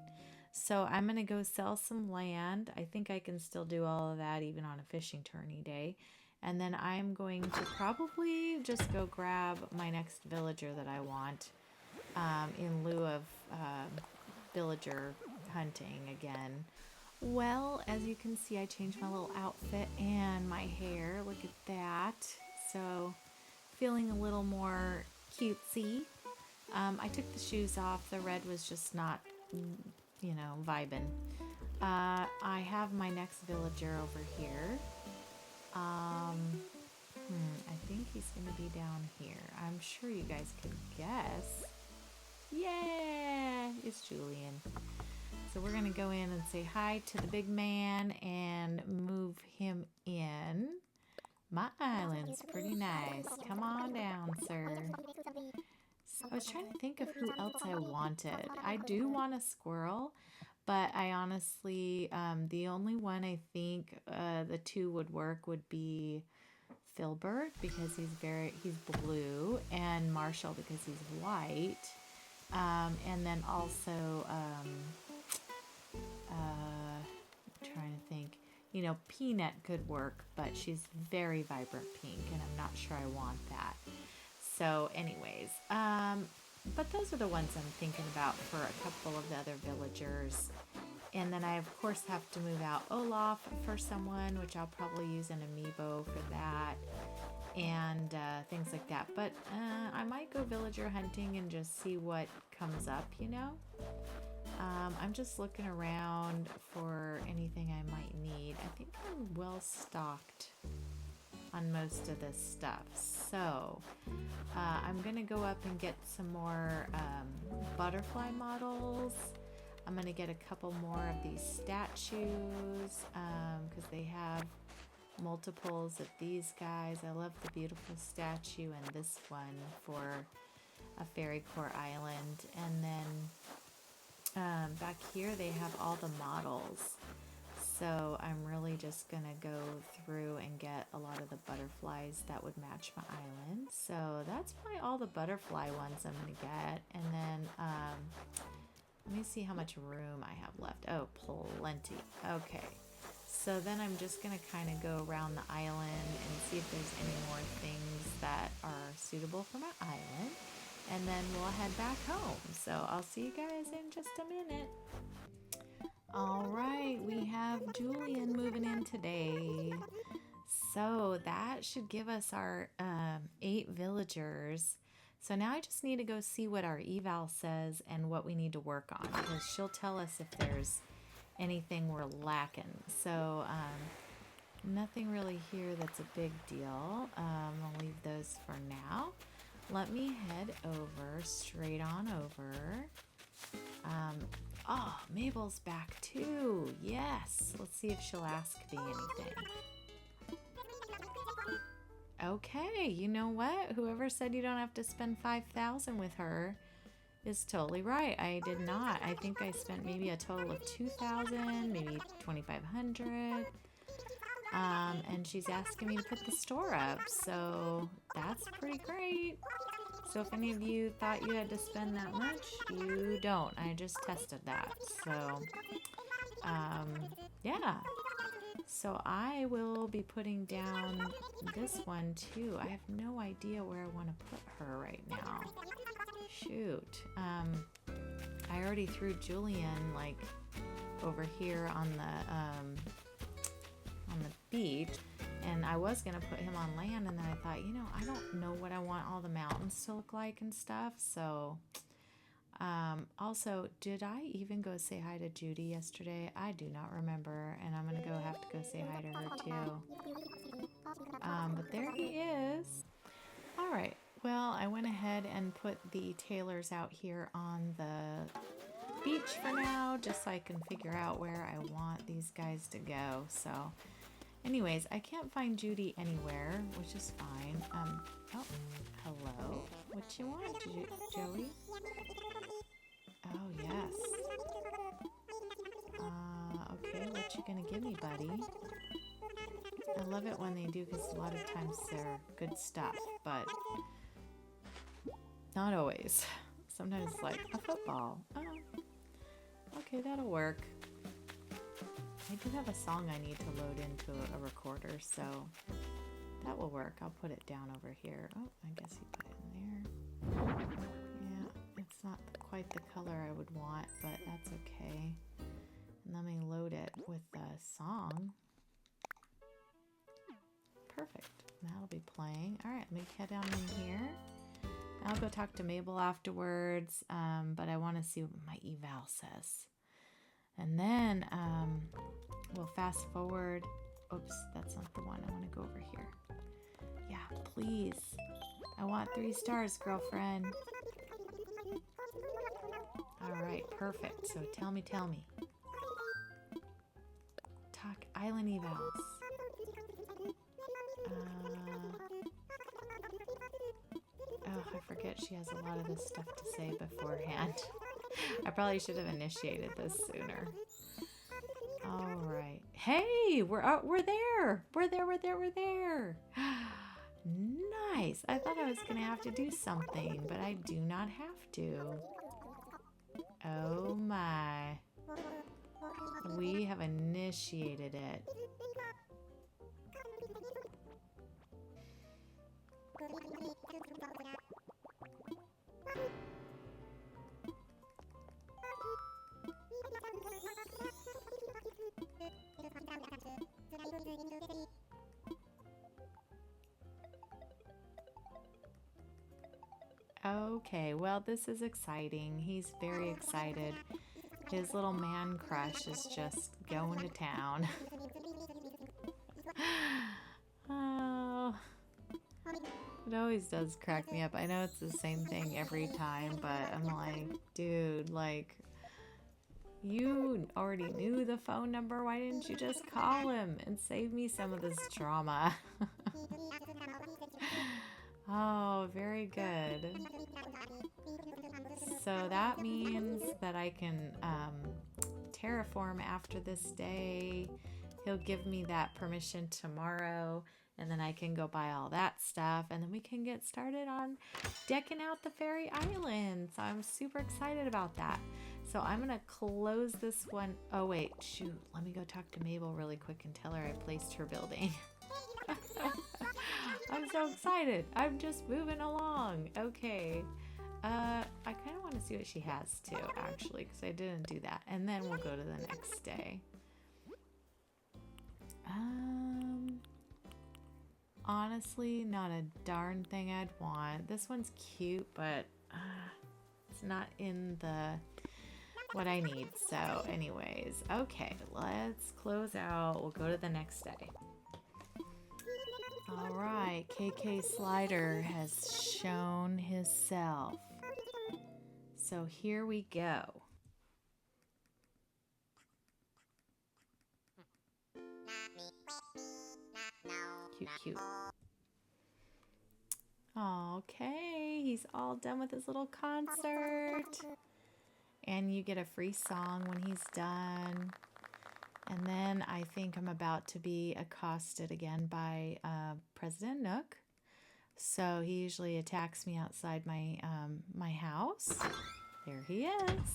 So I'm going to go sell some land. I think I can still do all of that even on a fishing tourney day. And then I'm going to probably just go grab my next villager that I want in lieu of villager hunting again. Well, as you can see, I changed my little outfit and my hair. Look at that. So, feeling a little more cutesy. I took the shoes off. The red was just not, you know, vibing. I have my next villager over here. I think he's going to be down here. I'm sure you guys can guess. Yeah, it's Julian. So we're going to go in and say hi to the big man and move him in. My island's pretty nice. Come on down, sir. I was trying to think of who else I wanted. I do want a squirrel, but I honestly, the only one I think the two would work would be Filbert because he's blue, and Marshall because he's white. And then also, trying to think, you know, Peanut could work, but she's very vibrant pink, and I'm not sure I want that. So anyways, but those are the ones I'm thinking about for a couple of the other villagers. And then I, of course, have to move out Olaf for someone, which I'll probably use an amiibo for that, and things like that. But I might go villager hunting and just see what comes up, you know? I'm just looking around for anything I might need. I think I'm well stocked on most of this stuff. So I'm going to go up and get some more butterfly models. I'm going to get a couple more of these statues because they have multiples of these guys. I love the beautiful statue and this one for a Fairycore Island. And then back here they have all the models. So I'm really just going to go through and get a lot of the butterflies that would match my island. So that's probably all the butterfly ones I'm going to get. And then let me see how much room I have left. Oh, plenty. Okay. So then I'm just going to kind of go around the island and see if there's any more things that are suitable for my island. And then we'll head back home. So I'll see you guys in just a minute. All right, we have Julian moving in today. So that should give us our 8 villagers. So now I just need to go see what our eval says and what we need to work on, because she'll tell us if there's anything we're lacking. So nothing really here that's a big deal. I'll leave those for now. Let me head over, straight on over. Oh, Mabel's back too. Yes. Let's see if she'll ask me anything. Okay, you know what? Whoever said you don't have to spend 5,000 with her is totally right. I did not. I think I spent maybe a total of 2,000, maybe 2,500. And she's asking me to put the store up, so that's pretty great. So if any of you thought you had to spend that much, you don't. I just tested that. So, yeah. So I will be putting down this one too. I have no idea where I want to put her right now. Shoot. I already threw Julian like over here on the beach, and I was gonna put him on land, and then I thought, you know, I don't know what I want all the mountains to look like and stuff. So also, did I even go say hi to Judy yesterday? I do not remember, and I'm gonna have to go say hi to her too. But there he is. All right, well, I went ahead and put the tailors out here on the beach for now, just so I can figure out where I want these guys to go. So anyways, I can't find Judy anywhere, which is fine. Oh, hello. What you want, Joey? Oh, yes. Okay, what you gonna give me, buddy? I love it when they do, because a lot of times they're good stuff, but not always. Sometimes it's like a football. Oh, okay, that'll work. I do have a song I need to load into a recorder, so that will work. I'll put it down over here. Oh, I guess you put it in there. Yeah, it's not quite the color I would want, but that's okay. And let me load it with the song. Perfect. That'll be playing. All right, let me head down in here. I'll go talk to Mabel afterwards, but I want to see what my eval says. And then we'll fast forward. Oops, that's not the one. I want to go over here. Yeah, please. I want 3 stars, girlfriend. All right, perfect. So tell me. Talk island evals. she has a lot of this stuff to say beforehand. I probably should have initiated this sooner. All right. Hey, we're there. We're there. Nice. I thought I was going to have to do something, but I do not have to. Oh my. We have initiated it. Okay, well, this is exciting. He's very excited. His little man crush is just going to town. Oh, it always does crack me up. I know it's the same thing every time, but I'm like, dude, like, you already knew the phone number. Why didn't you just call him and save me some of this trauma? Oh, very good. So that means that I can terraform after this day. He'll give me that permission tomorrow, and then I can go buy all that stuff, and then we can get started on decking out the fairy island. So I'm super excited about that. So I'm gonna close this one. Oh wait, shoot, let me go talk to Mabel really quick and tell her I placed her building. I'm so excited. I'm just moving along. Okay. I kind of want to see what she has too, actually, because I didn't do that. And then we'll go to the next day. Honestly, not a darn thing I'd want. This one's cute, but it's not in the what I need. So anyways, okay, let's close out. We'll go to the next day. All right, KK Slider has shown himself. So here we go. Cute. Okay, he's all done with his little concert. And you get a free song when he's done. And then I think I'm about to be accosted again by President Nook. So he usually attacks me outside my my house. There he is.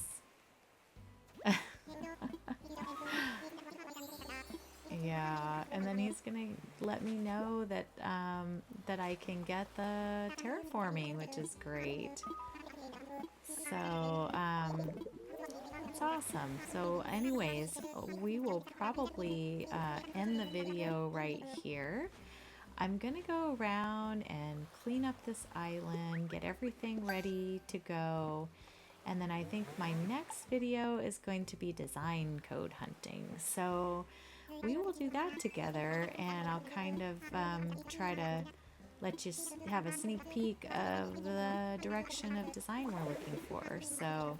Yeah, and then he's gonna let me know that that I can get the terraforming, which is great. So it's awesome. So anyways, we will probably end the video right here. I'm gonna go around and clean up this island, get everything ready to go, and then I think my next video is going to be design code hunting. So we will do that together, and I'll kind of try to let you have a sneak peek of the direction of design we're looking for. So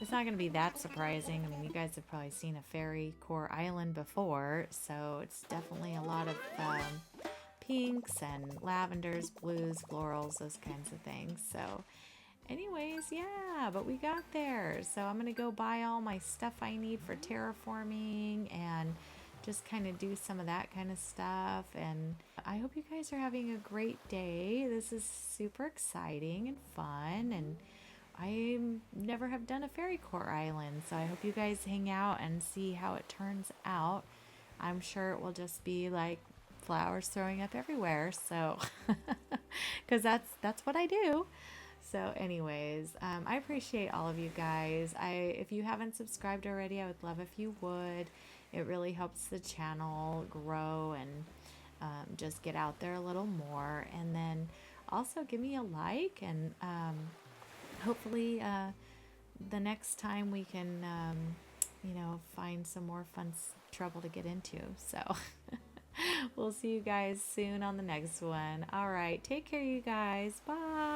it's not going to be that surprising. I mean, you guys have probably seen a Fairycore Island before, so it's definitely a lot of pinks and lavenders, blues, florals, those kinds of things. So anyways, yeah, but we got there. So I'm going to go buy all my stuff I need for terraforming and just kind of do some of that kind of stuff. And I hope you guys are having a great day. This is super exciting and fun, and I never have done a Fairycore Island, so I hope you guys hang out and see how it turns out. I'm sure it will just be like flowers throwing up everywhere, so because that's what I do. So anyways, I appreciate all of you guys. If you haven't subscribed already, I would love if you would. It really helps the channel grow and just get out there a little more. And then also give me a like, and hopefully the next time we can find some more fun trouble to get into. So we'll see you guys soon on the next one. All right, take care, you guys. Bye.